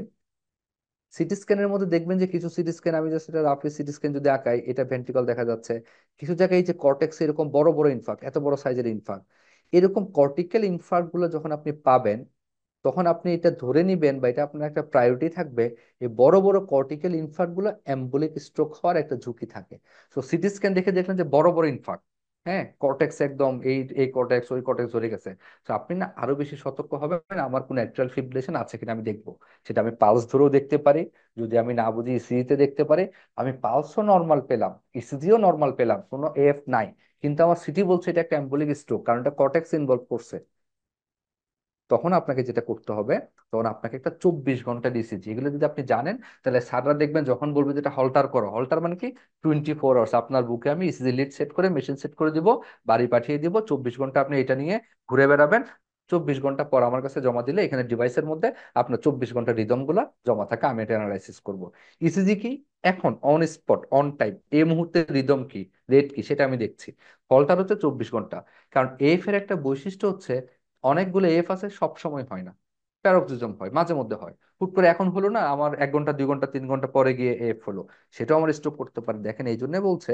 সিটি স্ক্যানের মধ্যে দেখবেন যে কিছু সিটি স্ক্যান, আমি জাস্ট এটা রাফলি সিটি স্ক্যান যদি আঁকাই, এটা ভেন্ট্রিকল দেখা যাচ্ছে, কিছু জায়গায় এই যে কর্টেক্স এরকম বড় বড় ইনফার্ক্ট, এত বড় সাইজের ইনফার্ক্ট, এরকম কর্টিক্যাল ইনফার্ক্ট গুলো যখন আপনি পাবেন, তখন আপনি এটা ধরে নিবেন, বা এটা আপনার একটা প্রায়োরিটি থাকবে, এই বড় বড় কর্টিক্যাল ইনফার্ক্ট গুলো এম্বলিক স্ট্রোক হওয়ার একটা ঝুঁকি থাকে। তো সিটি স্ক্যান দেখে দেখলেন যে বড় বড় ইনফার্ক্ট, হ্যাঁ, কর্টেক্স একদম এই এই কর্টেক্স ওই কর্টেক্স ধরে গেছে। তো আপনি না আরো বেশি সতর্ক হবেন, আমার কোনো অ্যাট্রিয়াল ফিব্রিলেশন আছে কিনা আমি দেখবো। সেটা আমি পালস ধরেও দেখতে পারি, যদি আমি না বুঝি ইসিজিতে দেখতে পারি। আমি পালসও নর্মাল পেলাম, ইসিজিও নর্মাল পেলাম, কোনো এফ নাই, কিন্তু আমার সিটি বলছে এটা একটা এম্বোলিক স্ট্রোক, কারণ এটা কর্টেক্স ইনভলভ করছে। তখন আপনাকে যেটা করতে হবে, তখন আপনাকে একটা 24 ঘন্টা ইসিজি, এগুলো যদি আপনি জানেন, তাহলে স্যাররা দেখবেন যখন বলবে যেটা হলটার করো, হলটার মানে কি 24 আওয়ার্স আপনার বুকে আমি ইসিজি লিড সেট করে মেশিন সেট করে দিব, বাড়ি পাঠিয়ে দিব, 24 ঘন্টা আপনি এটা নিয়ে ঘুরে বেড়াবেন। 24 ঘন্টা পর আমার কাছে জমা দিলে এখানে ডিভাইসের মধ্যে আপনার 24 ঘন্টা রিদম গুলা জমা থাকে, আমি এটা অ্যানালাইসিস করব। ইসিজি কি, এখন অন স্পট অন টাইম এই মুহূর্তে রিদম কি, রেট কি, সেটা আমি দেখছি। হলটার হচ্ছে 24 ঘন্টা। কারণ এফ এর একটা বৈশিষ্ট্য হচ্ছে অনেকগুলো এফ আছে, সব সময় হয় না, প্যারক্সিজম হয় মাঝে মধ্যে হয়। হুট করে এখন হলো না, আমার 1 ঘন্টা 2 ঘন্টা 3 ঘন্টা পরে গিয়ে এফ হলো, সেটাও আমার স্ট্রোক করতে পারে। দেখেন এই জন্য বলছে,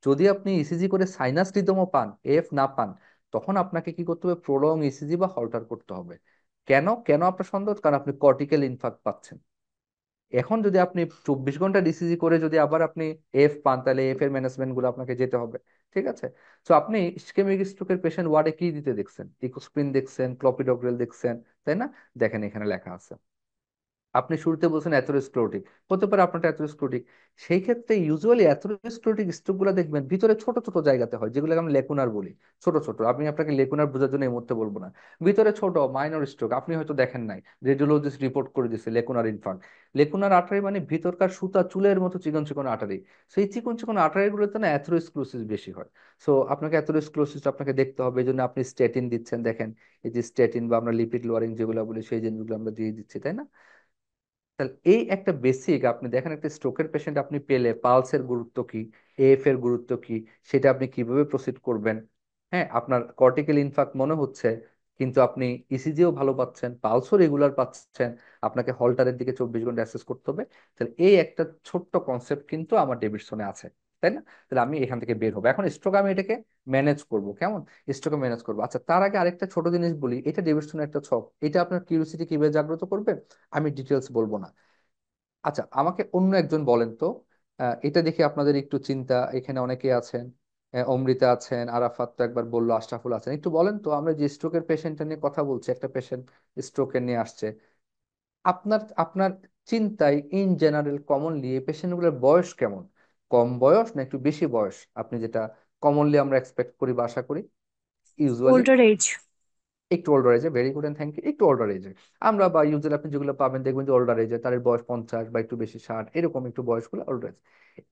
যদি আপনি ইসিজি করে সাইনাস রিদমও পান, এফ না পান, তখন আপনাকে কি করতে হবে, প্রলং ইসিজি বা হল্টার করতে হবে। কেন কেন আপনার সন্দেহ? কারণ আপনি কর্টিক্যাল ইনফাক্ট পাচ্ছেন। এখন যদি আপনি 24 ঘন্টা ডিসিজি করে যদি আবার আপনি এফ পান, তাহলে এফ এর ম্যানেজমেন্ট গুলো আপনাকে যেতে হবে। ঠিক আছে? তো আপনি ইসকেমিক স্ট্রোকের পেশেন্ট ওয়ার্ডে কি দিতে দেখছেন? ইকোস্প্রিন দেখছেন, ক্লপিডোগ্রেল দেখছেন, তাই না? দেখেন এখানে লেখা আছে। আপনি শুরুতে বলছেন অ্যাথেরোস্ক্লেরোটিক, হতে পারে আপনারটা অ্যাথেরোস্ক্লেরোটিক। সেই ক্ষেত্রে ইউজুয়ালি অ্যাথেরোস্ক্লেরোটিক স্ট্রোক গুলো দেখবেন ভিতরে ছোট ছোট জায়গাতে হয়, যেগুলোকে আমরা লেকুনার বলি। ছোট ছোট, আমি আপনাকে লেকুনার বোঝার জন্য এই মুহূর্তে বলবো না। ভিতরে ছোট মাইনর স্ট্রোক আপনি হয়তো দেখেন নাই, রেডিওলজিস্ট রিপোর্ট করে দিচ্ছে লেকুনার ইনফার্ক্ট। লেকুনার আর্টারি মানে ভিতরকার সুতা চুলের মতো চিকন চিকন আর্টারি। সেই চিকন চিকন আর্টারি গুলোতে না অ্যাথেরোস্ক্লেরোসিস বেশি হয়। সো আপনাকে অ্যাথেরোস্ক্লেরোসিস আপনাকে দেখতে হবে, এই জন্য আপনি স্ট্যাটিন দিচ্ছেন। দেখেন এই যে স্ট্যাটিন বা আমরা লিপিড লোয়ারিং যেগুলো বলি, সেই জিনিসগুলো আমরা দিয়ে দিচ্ছি, তাই না? তাহলে এই একটা বেসিক, আপনি দেখেন একটা স্ট্রোকের পেশেন্ট আপনি পেলে পালসের গুরুত্ব কি, এএফ এর গুরুত্ব কি, সেটা আপনি কিভাবে প্রসিড করবেন। হ্যাঁ, আপনার কর্টিক্যাল ইনফাক্ট মনে হচ্ছে, কিন্তু আপনি ইসিজিও ভালো পাচ্ছেন, পালসও রেগুলার পাচ্ছেন, আপনাকে হলটারের দিকে 24 ঘন্টা অ্যাসেস করতে হবে। তাহলে এই একটা ছোট্ট কনসেপ্ট কিন্তু আমার ডেভিডসনে আছে, তাই না? তাহলে আমি এখান থেকে বের হবো, এখন স্ট্রোক আমি এটাকে ম্যানেজ করব কেমন, স্ট্রোকে ম্যানেজ করবো। আচ্ছা, তার আগে আরেকটা ছোট জিনিস বলি, এটা ডেভিডসনের একটা ছক, এটা আপনার কিউরিওসিটি কিভাবে জাগ্রত করবে, আমি ডিটেলস বলবো না। আচ্ছা, আমাকে অন্য একজন বলেন তো, এটা দেখে আপনাদের একটু চিন্তা, এখানে অনেকে আছেন, অমৃতা আছেন, আরাফাত তো একবার বললো, আশরাফুল আছেন, একটু বলেন তো, আমরা যে স্ট্রোকের পেশেন্টটা নিয়ে কথা বলছি, একটা পেশেন্ট স্ট্রোকের নিয়ে আসছে, আপনার আপনার চিন্তায় ইন জেনারেল কমনলি এই পেশেন্টগুলোর বয়স কেমন? কম বয়স না একটু বেশি বয়স, আপনি যেটা কমনলি আমরা এক্সপেক্ট করি বা আশা করি ইউজুয়ালি? older age. একটু ওল্ডার এজে, very good and thank you. একটু ওল্ডার এজে আমরা বা ইউজুয়ালি আপনি যেগুলো পাবেন দেখবেন যে ওল্ডার এজে, তার বয়স 50 বা একটু বেশি 60, এরকম একটু বয়সগুলো ওল্ডার এজ।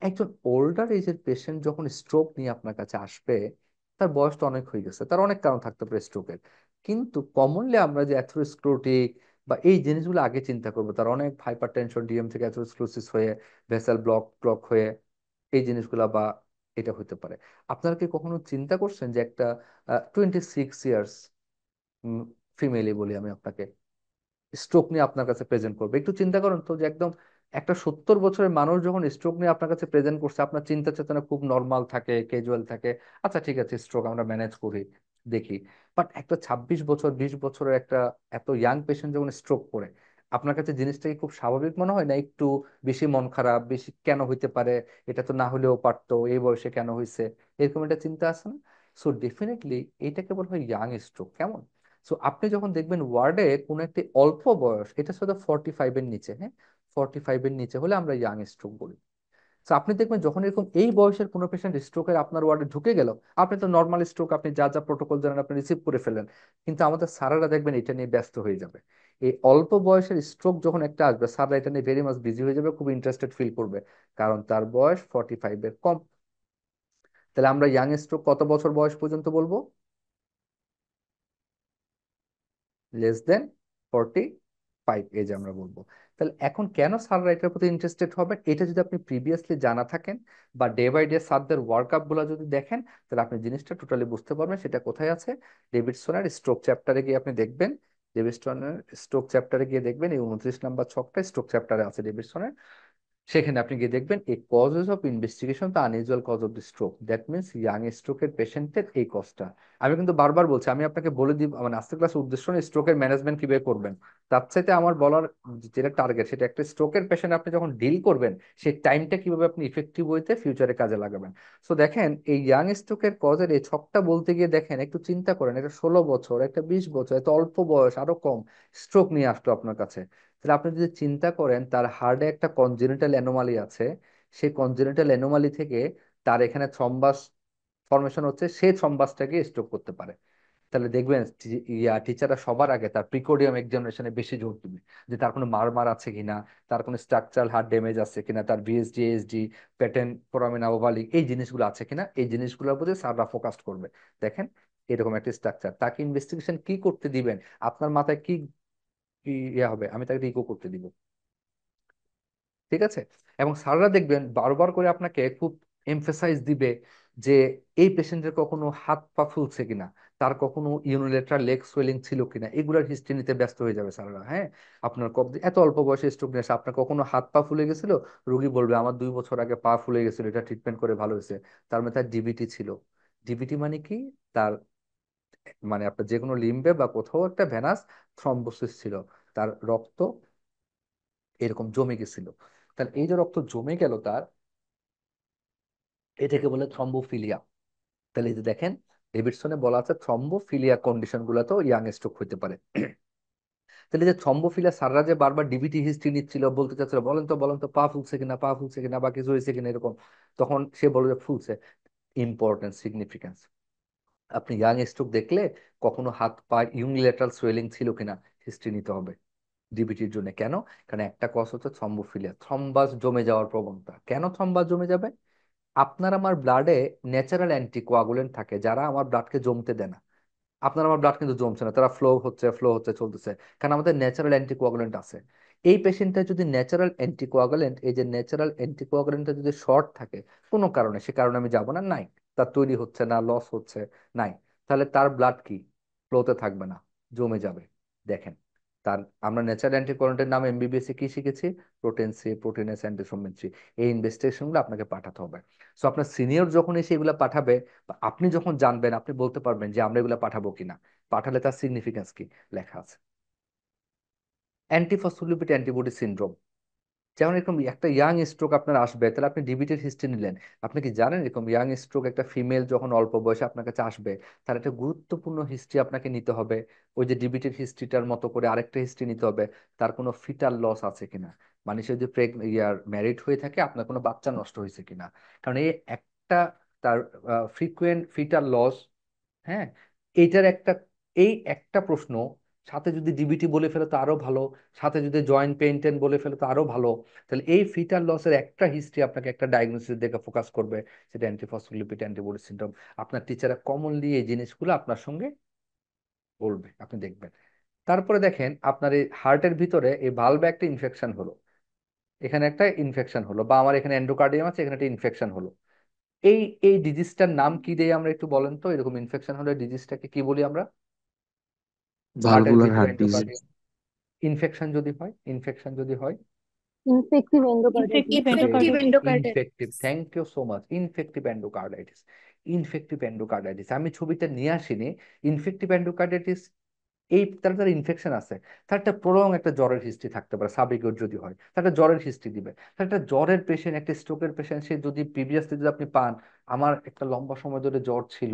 একজন ওল্ডার এজের পেশেন্ট যখন স্ট্রোক নিয়ে আপনার কাছে আসবে, তার বয়স তো অনেক হয়ে গেছে, তার অনেক কারণ থাকতে পারে স্ট্রোকের। কিন্তু কমনলি আমরা যে অ্যাথেরোস্ক্লেরোটিক বা এই জিনিসগুলো আগে চিন্তা করবো, তার অনেক হাইপার টেনশন ডিএম থেকে অ্যাথেরোস্ক্লেরোসিস হয়ে ভেসাল ব্লক ব্লক হয়ে এই জিনিসগুলা, বা এটা হতে পারে। আপনারা কি কখনো চিন্তা করছেন যে একটা 26 ইয়ার্স ফিমেলই বলি আমি আপনাকে, স্ট্রোক নিয়ে আপনার কাছে প্রেজেন্ট করবে? একটু চিন্তা করেন তো, যে একদম একটা 70 বছরের মানুষ যখন স্ট্রোক নিয়ে আপনার কাছে প্রেজেন্ট করছে, আপনার চিন্তা চেতনা খুব নর্মাল থাকে, ক্যাজুয়াল থাকে, আচ্ছা ঠিক আছে স্ট্রোক আমরা ম্যানেজ করি, দেখি। বাট একটা 26 বছর 20 বছরের একটা এত ইয়াং পেশেন্ট যখন স্ট্রোক করে, আপনার কাছে জিনিসটাকে খুব স্বাভাবিক মনে হয় না? একটু বেশি মন খারাপ, বেশি কেন হইতে পারে, এটা তো না হলেও পারতো, এই বয়সে কেন হয়েছে, এরকম একটা চিন্তা আছে না? সো ডেফিনেটলি এটাকে বলা হয় ইয়াং স্ট্রোক, কেমন? সো আপনি যখন দেখবেন ওয়ার্ডে কোনো একটি অল্প বয়স, এটা শুধু 45-এর নিচে, হ্যাঁ, 45-এর নিচে হলে আমরা ইয়াং স্ট্রোক বলি। তো আপনি দেখবেন যখন এরকম এই বয়সের কোনো পেশেন্ট স্ট্রোকের আপনার ওয়ার্ডে ঢুকে গেল, আপনি তো নর্মাল স্ট্রোক আপনি যা যা প্রোটোকল জানেন আপনি রিসিভ করে ফেলেন, কিন্তু আমাদের স্যারেরা দেখবেন এটা নিয়ে ব্যস্ত হয়ে যাবে। এই অল্প বয়সের স্ট্রোক যখন একটা আসবে, স্যাররা এটা নিয়ে ভেরি মাচ বিজি হয়ে যাবে, খুব ইন্টারেস্টেড ফিল করবে, কারণ তার বয়স 45-এর কম। তাহলে আমরা ইয়াং স্ট্রোক কত বছর বয়স পর্যন্ত বলবো? লেস দেন 45 এজ আমরা বলবো। তাহলে এখন কেন স্যাররা এটার প্রতি ইন্টারেস্টেড হবেন, এটা যদি আপনি প্রিভিয়াসলি জানা থাকেন বা ডে বাই ডে স্যারদের ওয়ার্কআপ গুলো যদি দেখেন, তাহলে আপনি জিনিসটা টোটালি বুঝতে পারবেন সেটা কোথায় আছে। ডেভিডসনের স্ট্রোক চ্যাপ্টারে গিয়ে আপনি দেখবেন, ডেভিডসনের স্ট্রোক চ্যাপ্টারে গিয়ে দেখবেন এই 29 নাম্বার ছকটা স্ট্রোক চ্যাপ্টারে আছে ডেভিডসনের। সেখানে আপনি গিয়ে দেখবেন এই causes of investigation the unusual cause of the stroke, that means young স্ট্রোকের পেশেন্টের এই কজটা। আমি কিন্তু বারবার বলছি, আমি আপনাকে বলে দিব, মানে আজকে ক্লাস উদ্দেশ্য নেই স্ট্রোকের ম্যানেজমেন্ট কিভাবে করবেন, তার চাইতে আমার বলার যেটা টার্গেট সেটা একটা স্ট্রোকের পেশেন্ট আপনি যখন ডিল করবেন সেই টাইমটা কিভাবে আপনি ইফেক্টিভ ওয়েতে ফিউচারে কাজে লাগাবেন। সো দেখেন এই ইয়াং স্ট্রোকের কজের এই ছকটা বলতে গিয়ে দেখেন, একটু চিন্তা করেন, একটা 16 বছর, একটা 20 বছর, এত অল্প বয়স, আরো কম স্ট্রোক নিয়ে আসলো আপনার কাছে। তাহলে আপনি যদি চিন্তা করেন তার হার্টে একটা কনজেনিটাল অ্যানোমালি আছে, সেই কনজেনিটাল অ্যানোমালি থেকে তার এখানে থ্রম্বাস ফর্মেশন হচ্ছে, সেই থ্রম্বাসটাকে স্ট্রোক করতে পারে। তাহলে দেখবেন টিচাররা সবার আগে তার প্রিকোডিয়াম এক্সামিনেশনে বেশি জোর দিবে, যে তার কোনো মারমার আছে কিনা, তার কোনো স্ট্রাকচারাল হার্ট ড্যামেজ আছে কিনা, তার ভিএসডি এসডি, প্যাটেন্ট ফোরামিনা ওভালিক এই জিনিসগুলো আছে কিনা, এই জিনিসগুলোর প্রতি স্যাররা ফোকাস করবে। দেখেন এরকম একটা স্ট্রাকচার, তাকে ইনভেস্টিগেশন কি করতে দিবেন, আপনার মাথায় কি কি ইয়ে হবে, আমি তাকে ইকো করতে দিব। ঠিক আছে? এবং স্যাররা দেখবেন বারবার করে আপনাকে খুব এমফেসাইজ দিবে যে এই পেশেন্টের কখনো হাত পা ফুলছে কিনা, তার কখনো ইউনিলেটারাল লেগ সোয়েলিং ছিল কিনা, এগুলোর হিস্ট্রি নিতে ব্যস্ত হয়ে যাবে স্যাররা। হ্যাঁ, আপনার এত অল্প বয়সে স্ট্রোক নিয়ে আসে, আপনার কখনো হাত পা ফুলে গেছিল, রোগী বলবে আমার 2 বছর আগে পা ফুলে গেছিল, এটা ট্রিটমেন্ট করে ভালো হয়েছে, তার মানে তার ডিবিটি ছিল। ডিবিটি মানে কি? তার মানে আপনার যে কোনো লিম্বে বা কোথাও একটা ভেনাস থ্রম্বোসিস ছিল, তার রক্ত এরকম জমে গেছিল। তাহলে এই যে রক্ত জমে গেল তার, এটাকে বলে থ্রম্বোফিলিয়া। তাহলে এই যে দেখেন ডেভিডসনে বলা আছে থ্রম্বোফিলিয়া কন্ডিশন গুলাতেও ইয়াং স্ট্রোক হতে পারে। তাহলে এই যে থ্রম্বোফিলিয়া স্যাররা যে বারবার ডিবিটি হিস্ট্রি নিচ্ছিল, বলতে চাচ্ছিল বলেন তো বলেন তো পা ফুলছে কিনা, পা ফুলছে কিনা, বা কিছু হয়েছে কিনা এরকম, তখন সে বলবে যে ফুলছে। ইম্পর্টেন্ট সিগনিফিকেন্স, আপনি ইয়াং স্ট্রোক দেখলে কখনো হাত পা ইউনিল্যাটারাল সোয়েলিং ছিল কিনা হিস্ট্রি নিতে হবে ডিবিটির জন্য। কেন? কারণ একটা কজ হচ্ছে থ্রম্বোফিলিয়া, থ্রম্বাস জমে যাওয়ার প্রবণতা। কেন থ্রম্বাস জমে যাবে? আপনার আমার ব্লাডে ন্যাচারাল অ্যান্টিকোয়াগুলেন্ট থাকে যারা আমার ব্লাডকে জমতে দেয় না। আপনার আমার ব্লাড কিন্তু জমছে না, তারা ফ্লো হচ্ছে চলতেছে, কারণ আমাদের ন্যাচারাল অ্যান্টিকোয়াগুলেন্ট আছে। এই পেশেন্টটা যদি ন্যাচারাল অ্যান্টিকোয়াগুলেন্ট, এই যে ন্যাচারাল অ্যান্টিকোয়াগুলেন্টটা যদি শর্ট থাকে কোনো কারণে, সে কারণে আমি যাব না, নাই, তার তৈরি হচ্ছে না, লস হচ্ছে, নাই, তাহলে তার ব্লাড কি ফ্লোতে থাকবে না, জমে যাবে। দেখেন তার, আমরা ন্যাচারাল অ্যান্টিকোয়াগুলেন্টের নাম এমবিবিএস এ কি শিখেছি? প্রোটিন সি, প্রোটিনেস, অ্যান্টিথ্রম্বিন 3, এই ইনভেস্টিগেশনগুলো আপনাকে পাঠাতে হবে। সো আপনার সিনিয়র যখন এসে এগুলো পাঠাবে, বা আপনি যখন জানবেন আপনি বলতে পারবেন যে আমরা এগুলো পাঠাবো কিনা, পাঠালে তার সিগনিফিকেন্স কি লেখা আছে। অ্যান্টিফসফোলিপিড অ্যান্টিবডি সিনড্রোম, যেমন এরকম একটা ইয়াং স্ট্রোক আপনার আসবে, তাহলে আপনি ডিবিটির হিস্ট্রি নিলেন, আপনি কি জানেন এরকম ইয়াং স্ট্রোক একটা ফিমেল যখন অল্প বয়সে আপনার কাছে আসবে, তার একটা গুরুত্বপূর্ণ হিস্ট্রি আপনাকে নিতে হবে। ওই যে ডিবিটির হিস্ট্রিটার মতো করে আরেকটা হিস্ট্রি নিতে হবে, তার কোনো ফিটাল লস আছে কিনা, মানে সে যদি ম্যারিড হয়ে থাকে আপনার কোনো বাচ্চা নষ্ট হয়েছে কিনা। কারণ এই একটা তার ফ্রিকুয়েন্ট ফিটাল লস, হ্যাঁ, এইটার একটা, এই একটা প্রশ্ন, সাথে যদি ডিবিটি বলে ফেলে তো আরো ভালো, সাথে যদি জয়েন্ট পেইন টেন বলে ফেলে তো আরো ভালো। তাহলে এই ফিটাল লসের একটা হিস্ট্রি আপনাকে একটা ডায়াগনোসিস দেখে ফোকাস করবে, সেটা অ্যান্টিফসফোলিপিড অ্যান্টিবডি সিনড্রোম। আপনার টিচাররা কমনলি এই জিনিসগুলো আপনার সঙ্গে বলবে, আপনি দেখবেন। তারপরে দেখেন আপনার এই হার্টের ভিতরে এই ভালভে একটা ইনফেকশন হলো, এখানে একটা ইনফেকশন হলো, বা আমার এখানে এন্ডোকার্ডিয়াম আছে, এখানে একটা ইনফেকশন হলো। এই এই ডিজিজটার নাম কি দেই আমরা একটু বলেন তো, এরকম ইনফেকশন হলে ডিজিজটাকে কি বলি আমরা? হার্টের ভালভুলার ভিতরে হার্ট ডিজিজ। এন্ডোকার্ডিয়াম ইনফেকশন যদি হয়, ইনফেকশন যদি হয়, infective endocarditis. Infective very endocarditis. Good, infective, thank you so much, infective endocarditis. Infective endocarditis আমি ছবিটা নিয়ে আসিনি। ইনফেক্টিভ এন্ডোকার্ডাইটিস, এই তার যার ইনফেকশন আছে, তার একটা প্রলং একটা জ্বরের হিস্ট্রি থাকতে পারে, সাবিকিউট যদি হয় তার একটা জ্বরের হিস্ট্রি দিবে। তার একটা জ্বরের পেশেন্ট, একটা স্ট্রোকের পেশেন্ট, সে যদি প্রিভিয়াসলি যদি আপনি পান, আমার একটা লম্বা সময় ধরে জ্বর ছিল,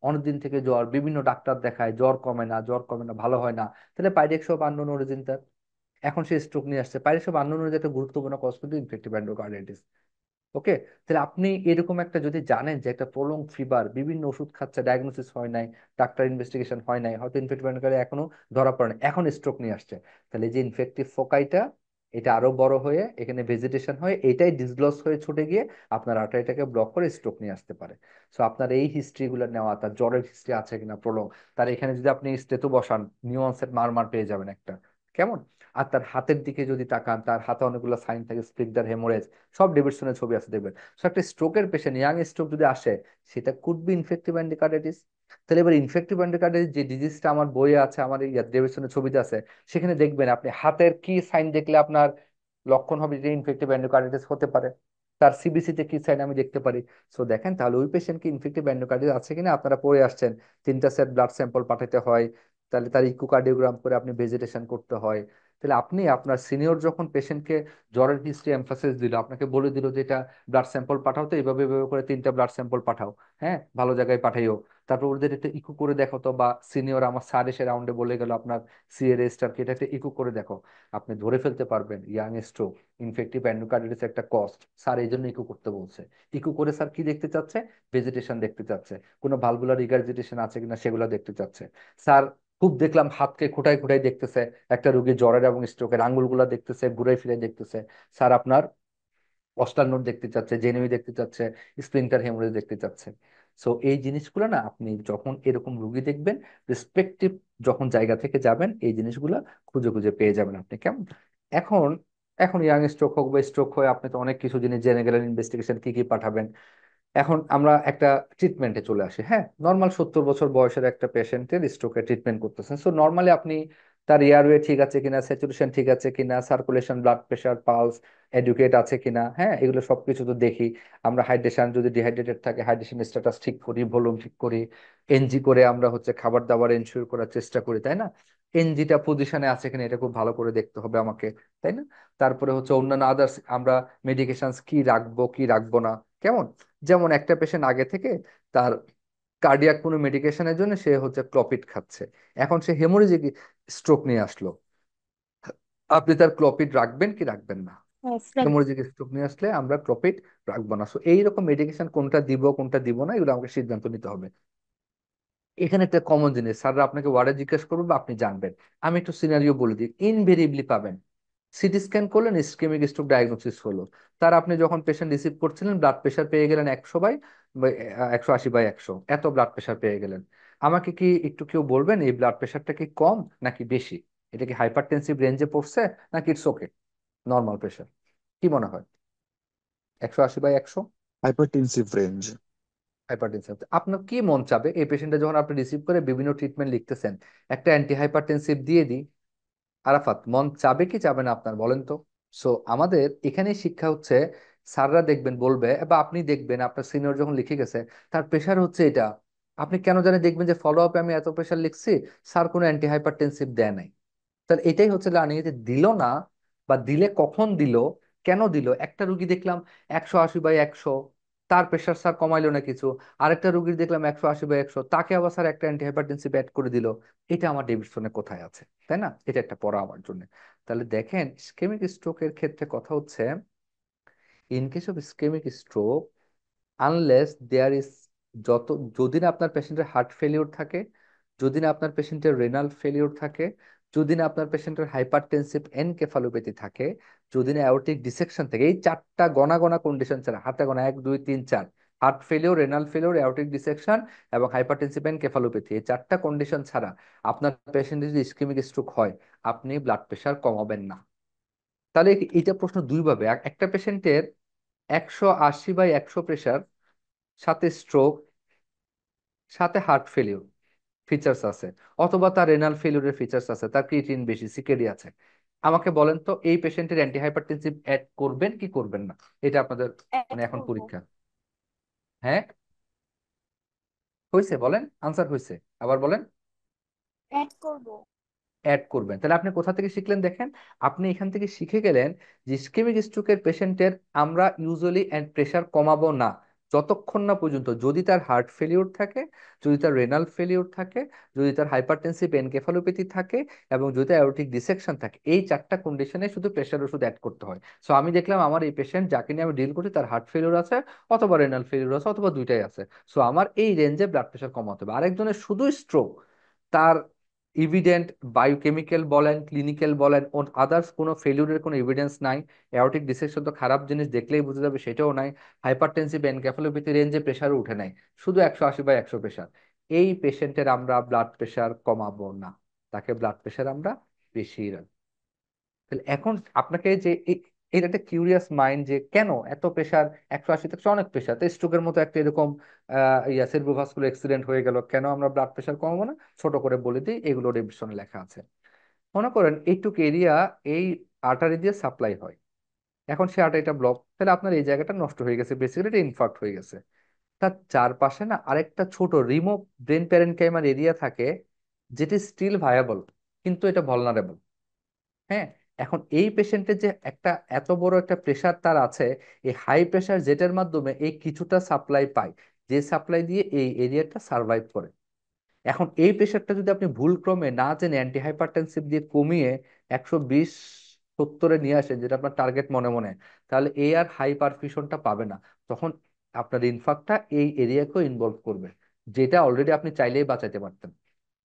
অনেকদিন থেকে জ্বর, বিভিন্ন ডাক্তার দেখায়, জ্বর কমে না, জ্বর কমে না, ভালো হয় না, তাহলে পাইরেক্স অফ আননোন অরিজিন তার, এখন সে স্ট্রোক নিয়ে আসছে, পাইরেক্স অফ আননোন অরিজিন একটা গুরুত্বপূর্ণ কজ কিন্তু ইনফেক্টিভ এন্ডোকার্ডাইটিস। ওকে, তাহলে আপনি এরকম একটা যদি জানেন যে একটা প্রলং ফিভার, বিভিন্ন ওষুধ খাচ্ছে, ডায়াগনোসিস হয় নাই, ডাক্তার ইনভেস্টিগেশন হয় নাই, হয়তো ইনফেক্টিভ এন্ডোকার্ডাইটিস এখনো ধরা পড়ে না, এখন স্ট্রোক নিয়ে আসছে, তাহলে এই যে ইনফেক্টিভ ফোকাইটা, এটা আরো বড় হয়ে এখানে ভেজিটেশন হয়ে এটাই ডিসগ্লস হয়ে ছুটে গিয়ে আপনার আর্টারিটাকে ব্লক করে স্ট্রোক নিয়ে আসতে পারে। সো আপনার এই হিস্ট্রি গুলো নেওয়া, তার জ্বরের হিস্ট্রি আছে কিনা প্রলং, তার এখানে যদি আপনি স্টেতো বসান, নিউঅনসেট মারমার পেয়ে যাবেন একটা, কেমন? আর তার হাতের দিকে যদি তাকান, তার হাতে অনেকগুলো সাইন থাকে, স্প্লিন্টার, হেমোরেজ, সব ডেভিডসনের ছবি আছে দেখবেন। সো একটা স্ট্রোকের পেশেন্ট, ইয়াং স্ট্রোক যদি আসে, সেটা কুড বি ইনফেক্টিভ এন্ডোকার্ডাইটিস। তাহলে এবার ইনফেক্টিভ এন্ডোকার্ডাইটিস যে ডিজিজটা আমার বইয়ে আছে, আমার ডেভিডসনের ছবিতে আছে, সেখানে দেখবেন আপনি হাতের কি সাইন দেখলে আপনার লক্ষণ হবে যে ইনফেক্টিভ এন্ডোকার্ডিটিস হতে পারে। তার সিবিসি তে কি সাইন আমি দেখতে পারি। সো দেখেন তাহলে ওই পেশেন্টকে ইনফেক্টিভ এন্ডোকার্ডিটিস আছে কিনা আপনারা পড়ে আসছেন। 3টা সেট ব্লাড স্যাম্পল পাঠাতে হয়, তাহলে তার ইকোকার্ডিওগ্রাম করে আপনি ভেজিটেশন করতে হয়। তাহলে আপনি আপনার সিনিয়র যখন পেশেন্টকে জ্বরের হিস্ট্রি এমফাসিস দিল, আপনাকে বলে দিল যে এটা ব্লাড স্যাম্পল পাঠাও, তো এইভাবে এইভাবে করে 3টা ব্লাড স্যাম্পল পাঠাও, হ্যাঁ ভালো জায়গায় পাঠাইও। তারপর ওদের একটা ইকো করে দেখো তো, বা সিনিয়র আমার স্যার এসে রাউন্ডে বলে গেল আপনার সিএর স্টারকে এটা একটা ইকো করে দেখো, আপনি ধরে ফেলতে পারবেন ইয়াং স্ট্রোক, ইনফেক্টিভ অ্যান্ডোকার্ডিটিস একটা কস্ট, স্যার এই জন্য ইকো করতে বলছে। ইকো করে স্যার কি দেখতে চাচ্ছে? ভেজিটেশন দেখতে চাচ্ছে, কোনো ভালভুলার রিগার্জিটেশন আছে কিনা সেগুলো দেখতে চাচ্ছে। স্যার খুব দেখলাম হাতকে খোঁটায় খোঁটায় দেখতেছে, একটা রোগী জ্বরের এবং স্ট্রোকের আঙ্গুলগুলা দেখতেছে, ঘুরে ফিরে দেখতেছে। স্যার আপনার অস্টার নোট দেখতে চাচ্ছে, জেনুই দেখতে চাচ্ছে, স্প্লিন্টার হেমোরেজ দেখতে চাচ্ছে। সো এই জিনিসগুলো না আপনি যখন এরকম রুগী দেখবেন, রেসপেক্টিভ যখন জায়গা থেকে যাবেন এই জিনিসগুলা খুঁজে খুঁজে পেয়ে যাবেন আপনি, কেমন? এখন এখন ইয়াং স্ট্রোক হোক বা স্ট্রোক হয়ে আপনি তো অনেক কিছু জিনিস জেনে গেলেন, ইনভেস্টিগেশন কি কি পাঠাবেন। এখন আমরা একটা ট্রিটমেন্টে চলে আসি। হ্যাঁ, নর্মাল 70 বছর বয়সের একটা পেশেন্টের স্ট্রোকের ট্রিটমেন্ট করতেছেন। সো নর্মালি আপনি তার এয়ারওয়ে ঠিক আছে কিনা, স্যাচুরেশন ঠিক আছে কিনা, circulation, blood pressure, pulse, educate আছে কিনা, হ্যাঁ এগুলো সবকিছু তো দেখি। আমরা হাইড্রেশন, যদি ডিহাইড্রেটেড থাকে হাইড্রেশন স্ট্যাটাস ঠিক করি, ভলিউম ঠিক করি। এনজি করে আমরা হচ্ছে খাবার দাবার এনশিওর করার চেষ্টা করি, তাই না? এনজিটা পজিশনে আছে কিনা এটা খুব ভালো করে দেখতে হবে আমাকে, তাই না? তারপরে হচ্ছে অন্যান্য আদার্স আমরা মেডিকেশন কি রাখবো কি রাখবো না, কেমন? যেমন একটা পেশেন্ট আগে থেকে তার কার্ডিয়াক কোনো মেডিকেশনের জন্য সে হচ্ছে ক্লপিড খাচ্ছে, এখন সে হেমোরেজিক স্ট্রোক নিয়ে আসলো, আপনি তার ক্লপিড রাখবেন কি রাখবেন না? হেমোরেজিক স্ট্রোক নিয়ে আসলে আমরা ক্লপিড রাখবো না। সো এইরকম মেডিকেশন কোনটা দিব কোনটা দিব না এগুলো আমাকে সিদ্ধান্ত নিতে হবে। এখানে একটা কমন জিনিস স্যাররা আপনাকে ওয়ার্ডে জিজ্ঞেস করবে বা আপনি জানবেন। আমি একটু সিনারিও বলে দিই, ইনভেরিয়েবলি পাবেন সিটি স্ক্যান করলেন, ইসকেমিক স্ট্রোক ডায়াগনোসিস হলো। তার আপনি যখন পেশেন্ট রিসিভ করছিলেন ব্লাড প্রেশার পেয়ে গেলেন 100/180/100, এত ব্লাড প্রেশার পেয়ে গেলেন। আমাকে কি একটু কেউ বলবেন এই ব্লাড প্রেশারটা কি কম নাকি বেশি? এটা কি হাইপারটেনসিভ রেঞ্জে পড়ছে নাকি ইটস ওকে নর্মাল প্রেশার? কি মনে হয়? 180/100 হাইপারটেনসিভ রেঞ্জ। হাইপারটেনসিভ? আপনার কি মন চাবে এই পেশেন্টটা যখন আপনি রিসিভ করে বিভিন্ন ট্রিটমেন্ট লিখতেছেন, একটা অ্যান্টি হাইপারটেনসিভ দিয়ে দিই? আরাফাত, মন চাবে কি চাবে না আপনার, বলেন তো? সো আমাদের এখানে শিক্ষা হচ্ছে, স্যাররা দেখবেন বলবে বা আপনি দেখবেন আপনার সিনিয়র যখন লিখে গেছে তার প্রেশার হচ্ছে এটা, আপনি কেন জানি দেখবেন যে ফলো আপে আমি এত প্রেশার লিখছি, স্যার কোনো অ্যান্টি হাইপারটেনসিভ দেয় নাই। তাহলে এটাই হচ্ছে লার্নিং, যে দিল না বা দিলে কখন দিল, কেন দিল। একটা রুগী দেখলাম 180/100, তার প্রেশার স্যার কমাইলো না কিছু। আরেকটা রুগীর দেখলাম 180/100, তাকে আবার স্যার একটা অ্যান্টি হাইপারটেনসিভ অ্যাড করে দিল। এটা আমার ডেভিডসনে কোথায় আছে, তাই না? এটা একটা পড়া আমার জন্য। তাহলে দেখেন ইসকেমিক স্ট্রোকের ক্ষেত্রে কথা হচ্ছে, in case of ischaemic stroke, unless there is, যত, যদি না আপনার পেশেন্টের হার্ট ফেলিওর থাকে, যদি না আপনার পেশেন্টের রেনাল ফেলিওর থাকে, যদি না আপনার পেশেন্টের হাইপারটেনসিভ এনকেফালোপ্যাথি থাকে, যদি না অ্যাওর্টিক ডিসেকশন থাকে, এই 4টা গনা গনা কন্ডিশন ছাড়া, হাতে গোনা 1 2 3 4, heart failure, renal failure, aortic dissection এবং হাইপারটেনসিভ এনকেফালোপ্যাথি, এই 4টা কন্ডিশন ছাড়া আপনার পেশেন্টের যদি ইসকেমিক স্ট্রোক হয় আপনি ব্লাড প্রেশার কমাবেন না। তাহলে এটা প্রশ্ন দুইভাবে, একটা পেশেন্টের 180/100 প্রেশার, সাথে স্ট্রোক, সাথে হার্ট ফেলিউর ফিচার্স আছে, অথবা তার রেনাল ফেলিউরের ফিচার্স আছে, তার ক্রিয়েটিনিন বেশি, সিকেডি আছে, আমাকে বলেন তো এই পেশেন্টের অ্যান্টি হাইপারটেনসিভ অ্যাড করবেন কি করবেন না? এটা আপনাদের অ্যাড মানে এখন করব। পরীক্ষা। হ্যাঁ, হয়েছে বলেন, আনসার হয়েছে, আবার বলেন। অ্যাড করব। অ্যাড করবেন। তাহলে আপনি কোথা থেকে শিখলেন দেখেন, আপনি এখান থেকে শিখে গেলেন যে ইসকেমিক স্ট্রোকের পেশেন্টের আমরা ইউজুয়ালি প্রেশার কমাবো না যতক্ষণ না পর্যন্ত, যদি তার হার্ট ফেলিওর থাকে, যদি তার রেনাল ফেলিওর থাকে, যদি তার হাইপারটেনসিভ এনকেফালোপ্যাথি থাকে এবং যদি অ্যাওর্টিক ডিসেকশন থাকে, এই 4টা কন্ডিশনে শুধু প্রেশার ওষুধ অ্যাড করতে হয়। সো আমি দেখলাম আমার এই পেশেন্ট যাকে নিয়ে আমি ডিল করছি তার হার্ট ফেলিওর আছে, অথবা রেনাল ফেলিওর আছে, অথবা দুইটাই আছে। সো আমার এই রেঞ্জে ব্লাড প্রেশার কমাতে হবে। আরেকজনের শুধু স্ট্রোক, তার ইভিডেন্ট বায়োকেমিক্যাল বলেন, ক্লিনিক্যাল বলেন, আদার্স কোনো ফেলিউরের কোনো এভিডেন্স নাই, অ্যাওর্টিক ডিসেকশন তো খারাপ জিনিস দেখলেই বোঝা যাবে সেটাও নাই, হাইপারটেনসিভ এনকেফালোপ্যাথি রেঞ্জে প্রেশারও উঠে নাই, শুধু 180/100 প্রেশার, এই পেশেন্টের আমরা ব্লাড প্রেশার কমাবো না, তাকে ব্লাড প্রেশার আমরা বেশি রাখবো। তাহলে এখন আপনাকে যে এটা একটা কিউরিয়াস মাইন্ড যে কেন এত প্রেশার, 180 থেকে অনেক প্রেশার, তো স্ট্রোকের মতো একটা এরকম সেরিব্রোভাস্কুলার অ্যাক্সিডেন্ট হয়ে গেল, কেন আমরা ব্লাড প্রেশার কমাবো না? ছোট করে বলে দিই, এগুলো ডেফিনিশনে লেখা আছে। মনে করেন এইটুকু এরিয়া এই আর্টারি দিয়ে সাপ্লাই হয়, এখন সে আর্টারিটা ব্লক, তাহলে আপনার এই জায়গাটা নষ্ট হয়ে গেছে, বেসিক্যালি এটা ইনফার্ক্ট হয়ে গেছে। তার চারপাশে না আরেকটা ছোট রিমোভ ব্রেন প্যারেনকাইমার এরিয়া থাকে, যেটি স্টিল ভায়াবল, কিন্তু এটা ভলনারেবল। হ্যাঁ, এখন এই পেশেন্টের যে একটা এত বড় একটা প্রেসার তার আছে, এই হাই প্রেসার জেটের মাধ্যমে এই কিছুটা সাপ্লাই পায়, যে সাপ্লাই দিয়ে এই এরিয়াটা সার্ভাইভ করে। এখন এই প্রেশারটা যদি আপনি ভুল ক্রমে না জেনে অ্যান্টি হাইপারটেনসিভ দিয়ে কমিয়ে 120 70-এ নিয়ে আসেন, যেটা আপনার টার্গেট মনে মনে, তাহলে এই আর হাই পারফিউশনটা পাবে না। তখন আপনার ইনফাক্টটা এই এরিয়াকেও ইনভলভ করবে, যেটা অলরেডি আপনি চাইলেই বাঁচাইতে পারতেন।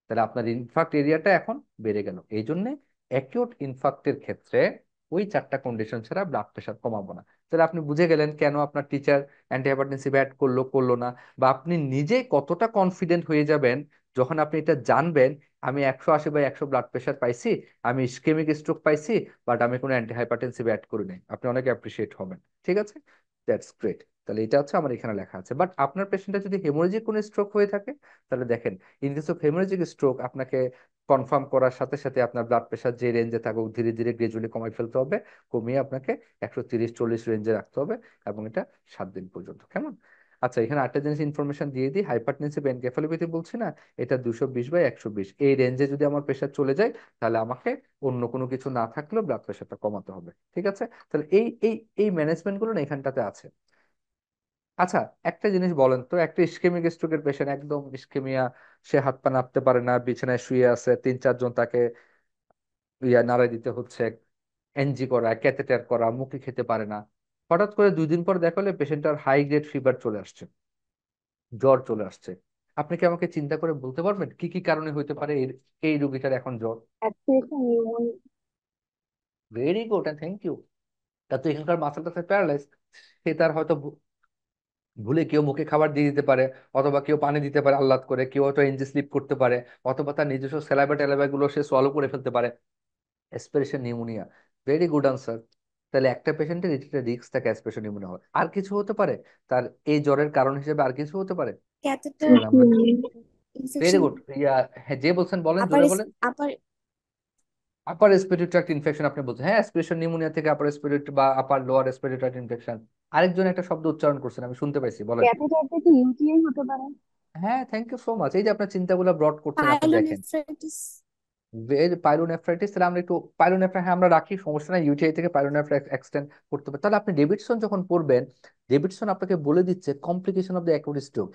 তাহলে আপনার ইনফাক্ট এরিয়াটা এখন বেড়ে গেল। এই জন্য অ্যাকিউট ইনফাক্টের ক্ষেত্রে ওই চারটা কন্ডিশন ছাড়া ব্লাড প্রেশার কমাবো না। তাহলে আপনি বুঝে গেলেন কেন আপনার টিচার অ্যান্টিহাইপারটেনসিভ অ্যাড করলো করলো না, বা আপনি নিজে কতটা কনফিডেন্ট হয়ে যাবেন যখন আপনি এটা জানবেন, আমি 180/100 ব্লাড প্রেশার পাইছি, আমি ইসকেমিক স্ট্রোক পাইছি, বাট আমি কোনো অ্যান্টিহাইপারটেনসিভ অ্যাড করি নাই। আপনি অনেক অ্যাপ্রিসিয়েট হবেন। ঠিক আছে, দ্যাটস গ্রেট। তাহলে এটা হচ্ছে আমার এখানে লেখা আছে। বাট আপনার পেশেন্টের যদি হেমোরেজিক কোনো স্ট্রোক হয়ে থাকে, তাহলে দেখেন, in case of haemorrhagic stroke আপনাকে কনফার্ম করার সাথে সাথে আপনার ব্লাড প্রেশার যে রেঞ্জে থাকুক ধীরে ধীরে গ্রাজুয়ালি কমাই ফেলতে হবে, কমিয়ে আপনাকে 130-40 রেঞ্জে রাখতে হবে, এবং এটা 7 দিন পর্যন্ত। কেমন? আচ্ছা, এখানে আরেকটা জিনিস ইনফরমেশন দিয়ে দিই, হাইপারটেনসিভ এনকেফালোপ্যাথি বলছি না, এটা 220/120 এই রেঞ্জে যদি আমার প্রেশার চলে যায়, তাহলে আমাকে অন্য কোনো কিছু না থাকলেও ব্লাড প্রেশারটা কমাতে হবে। ঠিক আছে, তাহলে এই এই এই ম্যানেজমেন্ট গুলো না এখানটাতে আছে। আচ্ছা, একটা জিনিস বলেন তো, একটা ইসকেমিক স্ট্রোকের পেশেন্ট, একদম ইসকেমিয়া, সে হাত পা নাড়তে পারে না, বিছানায় শুয়ে আছে, 3-4 জন তাকে নাড়াই দিতে হচ্ছে, এনজি করা, ক্যাথেটার করা, মুখে খেতে পারে না, হঠাৎ করে 2 দিন পর দেখা হলে পেশেন্টার হাই গ্রেড ফিভার চলে আসছে, জ্বর চলে আসছে। আপনি কি আমাকে চিন্তা করে বলতে পারবেন কি কি কারণে হইতে পারে এই এই রোগীটার এখন জ্বর? Activation pneumonia. Very good and thank you. তা তো এখানকার মাথাটা প্যারালাইজ, সে তার হয়তো ভুলে কেউ মুখে খাবার দিয়ে দিতে পারে, অথবা কেউ পানি দিতে পারে আহ্লাদ করে, কেউ হয়তো এনজি স্লিপ করতে পারে, অথবা তার নিজস্ব স্যালাইভা ট্যালাইভা গুলো সে সোয়ালো করে ফেলতে পারে। Aspiration pneumonia, very good answer. তাহলে একটা পেশেন্টের এটা রিস্ক থাকে অ্যাসপিরেশন নিউমোনিয়া হওয়ার। আর কিছু হতে পারে তার এই জ্বরের কারণ হিসেবে, আর কিছু হতে পারে? ক্যাথেটার তাহলে আমরা ভেরি ইনফেকশন। গুড। হ্যাঁ, যে বলছেন বলেন, আপার জোরে বলেন। আপার আপার রেসপিরেটরি ট্র্যাক্ট ইনফেকশন আপনি বলছেন, হ্যাঁ, অ্যাসপিরেশন নিউমোনিয়া থেকে আপার রেসপিরেটরি বা upper lower respiratory tract infection. আরেকজন একটা শব্দ উচ্চারণ করছেন, আমি শুনতে পাইছি, বলেন। ক্যাথেটার থেকে ইউটিআই হতে পারে। হ্যাঁ, থ্যাংক ইউ সো মাচ, এই যে আপনার চিন্তাগুলো ব্রড করছেন, আপনি দেখেন। পাইলোনেফ্রাইটিস। পাইলোনেফ্রাইটিস, তাহলে আমরা একটু পাইলোনেফ্রাই, হ্যাঁ আমরা রাখি, সমস্যা নাই, ইউটিআই থেকে পাইলোনেফ্রাই এক্সটেন্ড করতে পারে। তাহলে আপনি ডেভিডসন যখন পড়বেন, ডেভিডসন আপনাকে বলে দিচ্ছে complication of the acute stroke.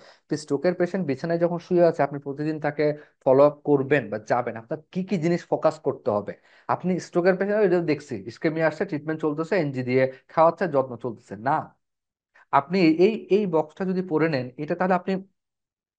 স্ট্রোকের পেশেন্ট বিছানায় যখন শুয়ে আছে, আপনি প্রতিদিন তাকে ফলো আপ করবেন বা যাবেন, আপনার কি কি জিনিস ফোকাস করতে হবে। আপনি স্ট্রোকের পেশেন্ট এটা দেখছি, ইসকেমিয়া আসছে, ট্রিটমেন্ট চলতেছে, এনজি দিয়ে খাওয়াচ্ছে, যত্ন চলতেছে না। আপনি এই এই বক্সটা যদি পড়ে নেন, এটা তাহলে আপনি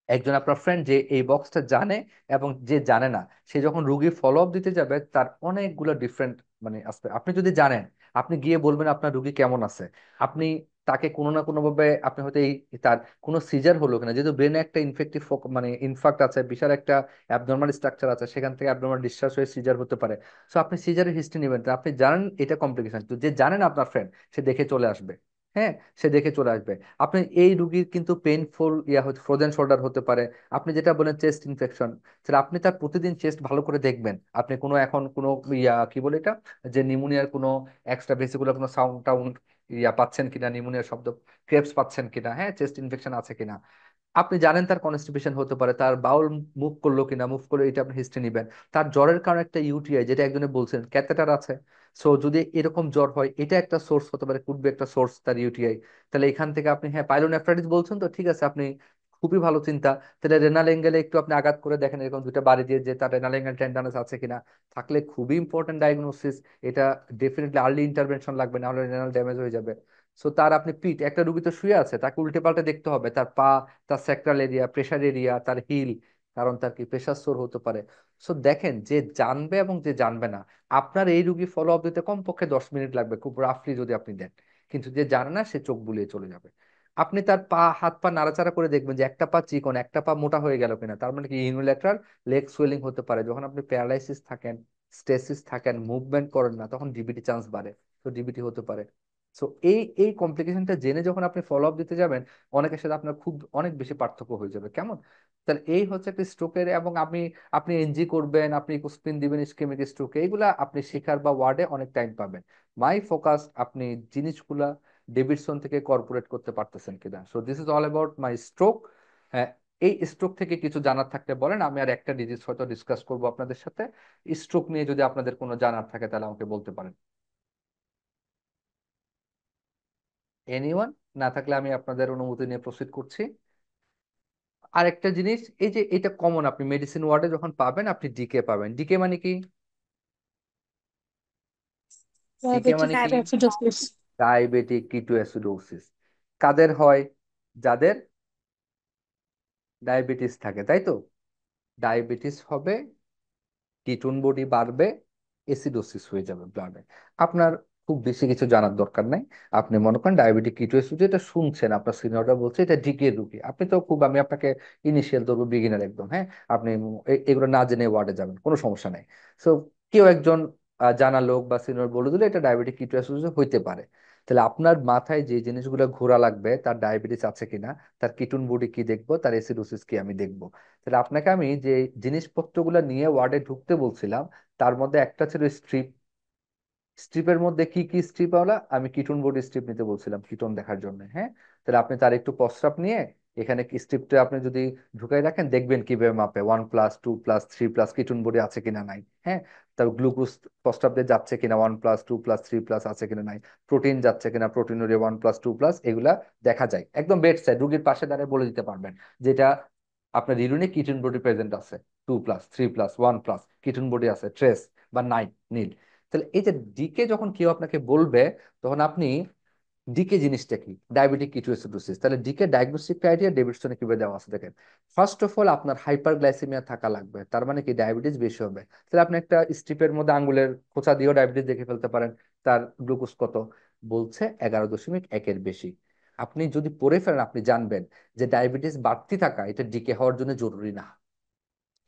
একজন আপনার ফ্রেন্ড যে এই বক্সটা জানে এবং যে জানে না, সে যখন রুগী ফলো আপ দিতে যাবে, তার অনেকগুলো ডিফারেন্ট মানে আসবে। আপনি যদি জানেন, আপনি গিয়ে বলবেন আপনার রুগী কেমন আছে, আপনি তাকে কোনো না কোনো ভাবে, আপনি হয়তো এই তার কোনো সিজার হলো কিনা, যেহেতু ব্রেনে একটা ইনফেক্টিভ মানে ইনফাক্ট আছে, বিশাল একটা অ্যাবনর্মাল স্ট্রাকচার আছে, সেখান থেকে অ্যাবনর্মাল ডিসচার্জ হয়ে সিজার হতে পারে। সো আপনি সিজারের হিস্ট্রি নেবেন, তো আপনি জানেন এটা কমপ্লিকেশন, তো যে জানেন আপনার ফ্রেন্ড, সে দেখে চলে আসবে। হ্যাঁ, সে দেখে চলে আসবে। আপনি এই রুগীর কিন্তু পেইনফুল হতে ফ্রোজেন শোল্ডার হতে পারে, আপনি যেটা বলেন চেস্ট ইনফেকশন, তাহলে আপনি তার প্রতিদিন চেস্ট ভালো করে দেখবেন, আপনি কোনো এখন কোনো কি বলে এটা, যে নিউমোনিয়ার কোনো এক্সট্রা ভেসিকুলার কোনো সাউন্ড টাউন্ড পাচ্ছেন কিনা, নিউমোনিয়ার শব্দ, ক্রেপস পাচ্ছেন কিনা, হ্যাঁ, চেস্ট ইনফেকশন আছে কিনা। আপনি জানেন তার কনস্টিপেশন হতে পারে, তার বাউল মুভ করলো কিনা, মুভ করলে এটা আপনি হিস্ট্রি নিবেন। তার জ্বরের কারণে একটা ইউটিআই, যেটা একজনে বলছেন ক্যাথেটার আছে, সো যদি এরকম জ্বর হয়, এটা একটা সোর্স হতে পারে, কুড বি একটা সোর্স তার ইউটিআই। তাহলে এখান থেকে আপনি, হ্যাঁ, পাইলোনেফ্রাইটিস বলছেন, তো ঠিক আছে, আপনি খুবই ভালো চিন্তা। তাহলে রেনাল এঙ্গেলে একটু আপনি আঘাত করে দেখেন, এরকম দুটো বাড়ি দিয়ে, যে তার রেনাল এঙ্গেল টেন্ডানেস আছে কিনা, থাকলে খুবই ইম্পর্টেন্ট ডায়াগনোসিস। এটা ডেফিনেটলি আর্লি ইন্টারভেনশন লাগবে, নাহলে রেনাল ড্যামেজ হয়ে যাবে। সো তার আপনি পিঠ, একটা রুগী তো শুয়ে আছে, তাকে উল্টে পাল্টে দেখতে হবে, তার পা, তার স্যাক্রাল এরিয়া, প্রেশার এরিয়া, তার হিল, কারণ তার কি প্রেশার সোর হতে পারে। সো দেখেন, যে জানবে এবং যে জানবে না, আপনার এই রুগী ফলো আপ দিতে কমপক্ষে 10 মিনিট লাগবে, খুব রাফলি যদি আপনি দেন। কিন্তু যে জানে না, সে চোখ বুলিয়ে চলে যাবে। আপনি তার পা, হাত পা নাড়াচাড়া করে দেখবেন যে একটা পা চিকন, একটা পা মোটা হয়ে গেল কিনা, তার মানে কি ইউনিল্যাটারাল লেগ সোয়েলিং হতে পারে। যখন আপনি প্যারালাইসিস থাকেন, স্টেসিস থাকেন, মুভমেন্ট করেন না, তখন ডিবিটি চান্স বাড়ে, তো ডিবিটি হতে পারে। সো এই এই কমপ্লিকেশনটা জেনে যখন আপনি ফলো আপ দিতে যাবেন, অনেকের সাথে আপনার খুব অনেক বেশি পার্থক্য হয়ে যাবে। কেমন? তাহলে এই হচ্ছে একটা স্ট্রোকের, এবং আপনি এনজি করবেন, আপনি স্পিন দিবেন ইসকেমিক স্ট্রোকে, এইগুলা আপনি শেখার বা ওয়ার্ডে অনেক টাইম পাবেন। মাই ফোকাস আপনি জিনিসগুলা ডেভিডসন থেকে কর্পোরেট করতে পারতেছেন কিনা। So this is all about my stroke. হ্যাঁ, এই স্ট্রোক থেকে কিছু জানার থাকলে বলেন, আমি আর একটা ডিজিজ হয়তো ডিসকাস করবো আপনাদের সাথে। স্ট্রোক নিয়ে যদি আপনাদের কোনো জানার থাকে তাহলে আমাকে বলতে পারেন। এনিওয়ান? না থাকলে আমি আপনাদের অনুমতি নিয়ে প্রসিড করছি। আরেকটা জিনিস, এই যে এটা কমন, আপনি মেডিসিন ওয়ার্ডে যখন পাবেন আপনি ডিকে পাবেন। ডিকে মানে কি? ডিকে ডায়াবেটিক মানে কি? অ্যাসিডোসিস। ডায়াবেটিক কিটোঅ্যাসিডোসিস কাদের হয়? যাদের ডায়াবেটিস থাকে, তাই তো। ডায়াবেটিস হবে, কিটোন বডি বাড়বে, এসিডোসিস হয়ে যাবে ব্লাডে। আপনার খুব বেশি কিছু জানার দরকার নাই। আপনি মনে করেন ডায়াবেটিক কিটোএসিডোসিস, এটা শুনছেন, আপনার সিনিয়ররা বলছে এটা ডিকে রুগী, আপনি তো খুব, আমি আপনাকে ইনিশিয়াল ধরবো, বিগিনার একদম, হ্যাঁ। আপনি এগুলো না জেনে ওয়ার্ডে যাবেন, কোনো সমস্যা নাই। সো কেউ একজন জানা লোক বা সিনিয়র বলে দিলে এটা ডায়াবেটিক কিটোএসিডোসিস হইতে পারে। তাহলে আপনার মাথায় যে জিনিসগুলো ঘোরা লাগবে, তার ডায়াবেটিস আছে কিনা, তার কিটোন বডি কি দেখবো, তার এসিডোসিস কি আমি দেখবো। তাহলে আপনাকে আমি যে জিনিসপত্রগুলো নিয়ে ওয়ার্ডে ঢুকতে বলছিলাম, তার মধ্যে একটা ছিল স্ট্রিপ। স্ট্রিপের মধ্যে কি কি স্ট্রিপ হলো, আমি কিটোন বডি স্ট্রিপ নিতে বলছিলাম কিটোন দেখার জন্য, হ্যাঁ। তাহলে আপনি তার একটু প্রস্রাব নিয়ে এখানে স্ট্রিপটা আপনি যদি ঢুকাই রাখেন, দেখবেন কিভাবে মাপে 1+2+3+ কিটোন বডি আছে কিনা নাই, হ্যাঁ। তারপর গ্লুকোজ প্রস্রাব দিয়ে যাচ্ছে কিনা, 1+2+3+ আছে কিনা নাই, প্রোটিন যাচ্ছে কিনা, প্রোটিনুরিয়া 1+2+, এগুলা দেখা যায় একদম বেড সাইড, রুগীর পাশে দাঁড়িয়ে বলে দিতে পারবেন যেটা আপনার ইউরিনে কিটোন বডি প্রেজেন্ট আছে, 2+3+1+, কিটোন বডি আছে, ট্রেস বা নাই, নীল। তাহলে এই যে ডিকে যখন কেউ আপনাকে বলবে, তখন আপনি, ডিকে জিনিসটা কি, ডায়াবেটিক কিটোএসিডোসিস, তাহলে ডিকে ডায়াগনস্টিক ক্রাইটেরিয়া ডেভিডসনে কিভাবে দেওয়া আছে দেখেন। ফার্স্ট অফ অল আপনার হাইপারগ্লাইসেমিয়া থাকা লাগবে, তার মানে কি ডায়াবেটিস বেশি হবে। তাহলে আপনি একটা স্ট্রিপের মধ্যে আঙ্গুলের খোঁচা দিয়েও ডায়াবেটিস দেখে ফেলতে পারেন। তার গ্লুকোজ কত বলছে, 11.1-এর বেশি। আপনি যদি পড়ে ফেলেন, আপনি জানবেন যে ডায়াবেটিস বাড়তি থাকা এটা ডিকে হওয়ার জন্য জরুরি না।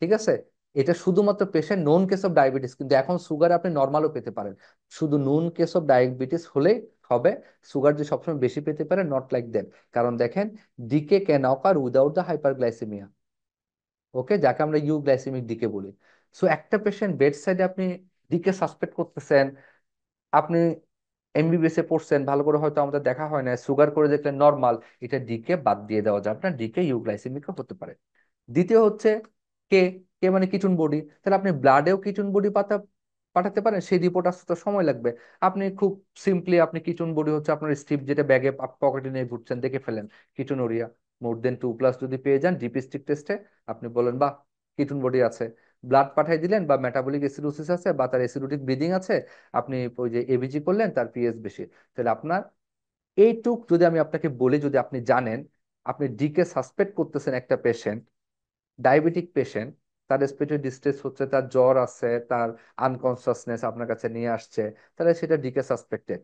ঠিক আছে? এটা শুধুমাত্র patient known case of diabetes, কিন্তু এখন সুগার আপনি নর্মালও পেতে পারেন। শুধু নোন কেস অফ ডায়াবেটিস হলেই হবে। সুগার যে সবসময় বেশি পেতে পারে, নট লাইক দ্যাট। কারণ দেখেন, DK can occur without the hyperglycaemia, okay, যাকে আমরা ইউগ্লাইসেমিক ডিকে বলি। সো একটা পেশেন্ট বেড সাইডে আপনি ডিকে সাসপেক্ট করতেছেন, আপনি এমবিবিএস এ পড়ছেন, ভালো করে হয়তো আমাদের দেখা হয় না, সুগার করে দেখলেন নর্মাল, এটা ডিকে বাদ দিয়ে দেওয়া যাবে না, ডিকে ইউগ্লাইসেমিক হতে পারে। দ্বিতীয় হচ্ছে কে, কে মানে কিটুন বডি। তাহলে আপনি ব্লাডেও কিটুন বডি পাঠাতে পারেন, সেই রিপোর্ট আসতে তো সময় লাগবে। আপনি খুব সিম্পলি আপনি কিটুন বডি হচ্ছে আপনার স্ট্রিপ, যেটা ব্যাগে পকেটে নিয়ে ঘুরছেন, দেখে ফেলেন কিটুনুরিয়া মোর দেন 2+ যদি পেয়ে যান ডিপি স্টিক টেস্টে, আপনি বলেন বাহ, কিটুন বডি আছে। ব্লাড পাঠিয়ে দিলেন, বা মেটাবলিক এসিডোসিস আছে, বা তার এসিডোটিক ব্রিদিং আছে, আপনি ওই যে এবিজি করলেন, তার পিএইচ বেশি। তাহলে আপনার এইটুক যদি আমি আপনাকে বলি, যদি আপনি জানেন আপনি ডিকে সাসপেক্ট করতেছেন একটা পেশেন্ট, ডায়াবেটিক পেশেন্ট, তার রেসপিরেটরি ডিস্ট্রেস হচ্ছে, তার জ্বর আছে, তার আনকনসাসনেস আপনার কাছে নিয়ে আসছে, তাহলে সেটা ডিকে সাসপেক্টেড।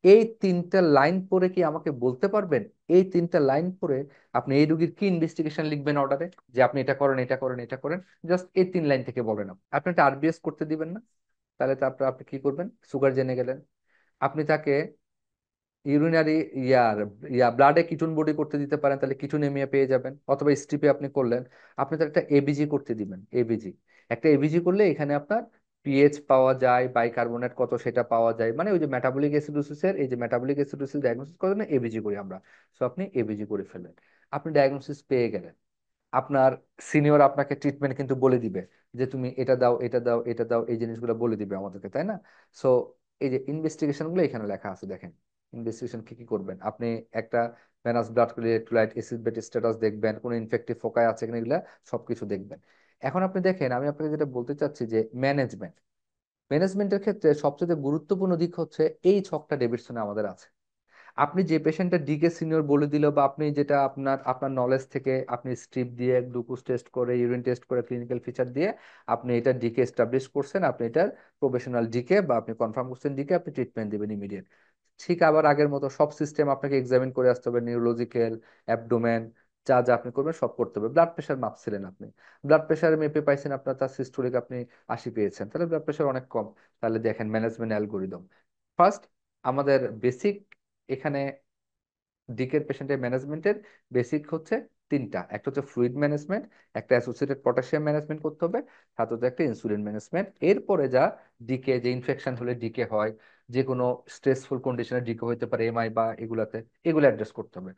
এই তিনটা লাইন পড়ে কি আমাকে বলতে পারবেন, এই তিনটা লাইন পড়ে আপনি এই রোগীর কি ইনভেস্টিগেশন লিখবেন অর্ডারে, যে আপনি এটা করেন, এটা করেন, এটা করেন? জাস্ট এই 3 লাইন থেকে বলেন। আপনি একটা আরবিএস করতে দিবেন না? তাহলে তারপর আপনি কি করবেন? সুগার জেনে গেলেন, আপনি তাকে ইউরিনারি ইয়ার ব্লাডে কিটুন বডি করতে দিতে পারেন, তাহলে কিটুনেমিয়া পেয়ে যাবেন। অথবা স্ট্রিপে আপনি করলেন, আপনি তার একটা এবিজি করতে দিবেন, এবিজি। একটা এবিজি করলে এখানে আপনার পিএইচ পাওয়া যায়, বাইকার্বনেট কত সেটা পাওয়া যায়, মানে ওই যে মেটাবলিক অ্যাসিডোসিসের, এই যে মেটাবলিক অ্যাসিডোসিস ডায়াগনোসিস করার জন্য এবিজি করি আমরা। সো আপনি এবিজি করে ফেললেন, আপনি ডায়াগনোসিস পেয়ে গেলেন। আপনার সিনিয়র আপনাকে ট্রিটমেন্ট কিন্তু বলে দিবে, যে তুমি এটা দাও, এটা দাও, এটা দাও, এই জিনিসগুলো বলে দিবে আমাদেরকে, তাই না? সো এই যে ইনভেস্টিগেশন গুলো এখানে লেখা আছে, দেখেন ইনভেস্টিগেশন কি কি করবেন আপনি। একটা venous blood electrolyte acid base status দেখবেন, কোন ইনফেক্টিভ ফোকাই আছে কিনা, এগুলা সবকিছু দেখবেন। এখন আপনি দেখেন, আমি আপনাকে যেটা বলতে চাচ্ছি যে ম্যানেজমেন্ট, ম্যানেজমেন্টের ক্ষেত্রে সবচেয়ে গুরুত্বপূর্ণ দিক হচ্ছে এই ছকটা ডেভিডসনে আমাদের আছে। আপনি যে পেশেন্টটা ডিকে সিনিয়র বলে দিল, বা আপনি যেটা আপনার আপনার নলেজ থেকে আপনি স্ট্রিপ দিয়ে, গ্লুকোজ টেস্ট করে, ইউরিন টেস্ট করে, ক্লিনিক্যাল ফিচার দিয়ে আপনি এটা ডিকে এস্টাবলিশ করছেন, আপনি এটার প্রফেশনাল ডিকে, বা আপনি কনফার্ম করছেন ডিকে, আপনি ট্রিটমেন্ট দিবেন ইমিডিয়েট। ঠিক আবার আগের মতো সব সিস্টেম আপনাকে এক্সামিন করে আসতে হবে, নিউরোলজিক্যাল, অ্যাবডোমেন, যা যা আপনি করবেন সব করতে হবে। ব্লাড প্রেশার মাপছিলেন আপনি, ব্লাড প্রেশার মেপে পাইছেন আপনার, তার সিস্টোলিক আপনি 80 পেয়েছেন, তাহলে ব্লাড প্রেশার অনেক কম। তাহলে দেখেন ম্যানেজমেন্ট অ্যালগোরিদম, ফার্স্ট আমাদের বেসিক এখানে ডিকের পেশেন্টের ম্যানেজমেন্টের বেসিক হচ্ছে তিনটা, একটা হচ্ছে ফ্লুইড ম্যানেজমেন্ট, একটা অ্যাসোসিয়েটেড পটাশিয়াম ম্যানেজমেন্ট করতে হবে, সাথে হচ্ছে একটা ইনসুলিন ম্যানেজমেন্ট। এরপরে যা ডিকে, যে ইনফেকশন হলে ডিকে হয়, যে কোনো স্ট্রেসফুল কন্ডিশনে ডিকে হতে পারে এমআই বা এগুলাতে, এগুলো অ্যাড্রেস করতে হবে।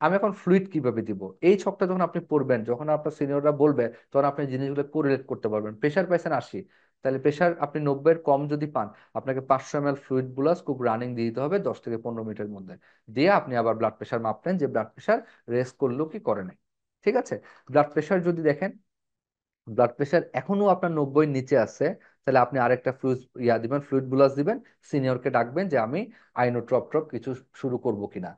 আমি এখন ফ্লুইড কিভাবে দিব, এই ছকটা যখন আপনি পড়বেন, যখন আপনার সিনিয়ররা বলবে, তখন আপনি জিনিসগুলো কোরিলেট করতে পারবেন। প্রেশার পাইছেন 80, তাহলে প্রেশার আপনি 90-এর কম যদি পান, আপনাকে 500 ml ফ্লুইড বুলাস খুব রানিং দিয়ে দিতে হবে 10 থেকে 15 মিনিটের মধ্যে। দিয়ে আপনি আবার ব্লাড প্রেশার মাপলেন যে ব্লাড প্রেশার রেস করলো কি করে নাই। ঠিক আছে? ব্লাড প্রেশার যদি দেখেন ব্লাড প্রেশার এখনো আপনার 90-এর নিচে আছে, তাহলে আপনি আরেকটা দিবেন, ফ্লুইড বুলাস দিবেন, সিনিয়রকে ডাকবেন যে আমি আইনোট্রপ ট্রপ কিছু শুরু করব কিনা।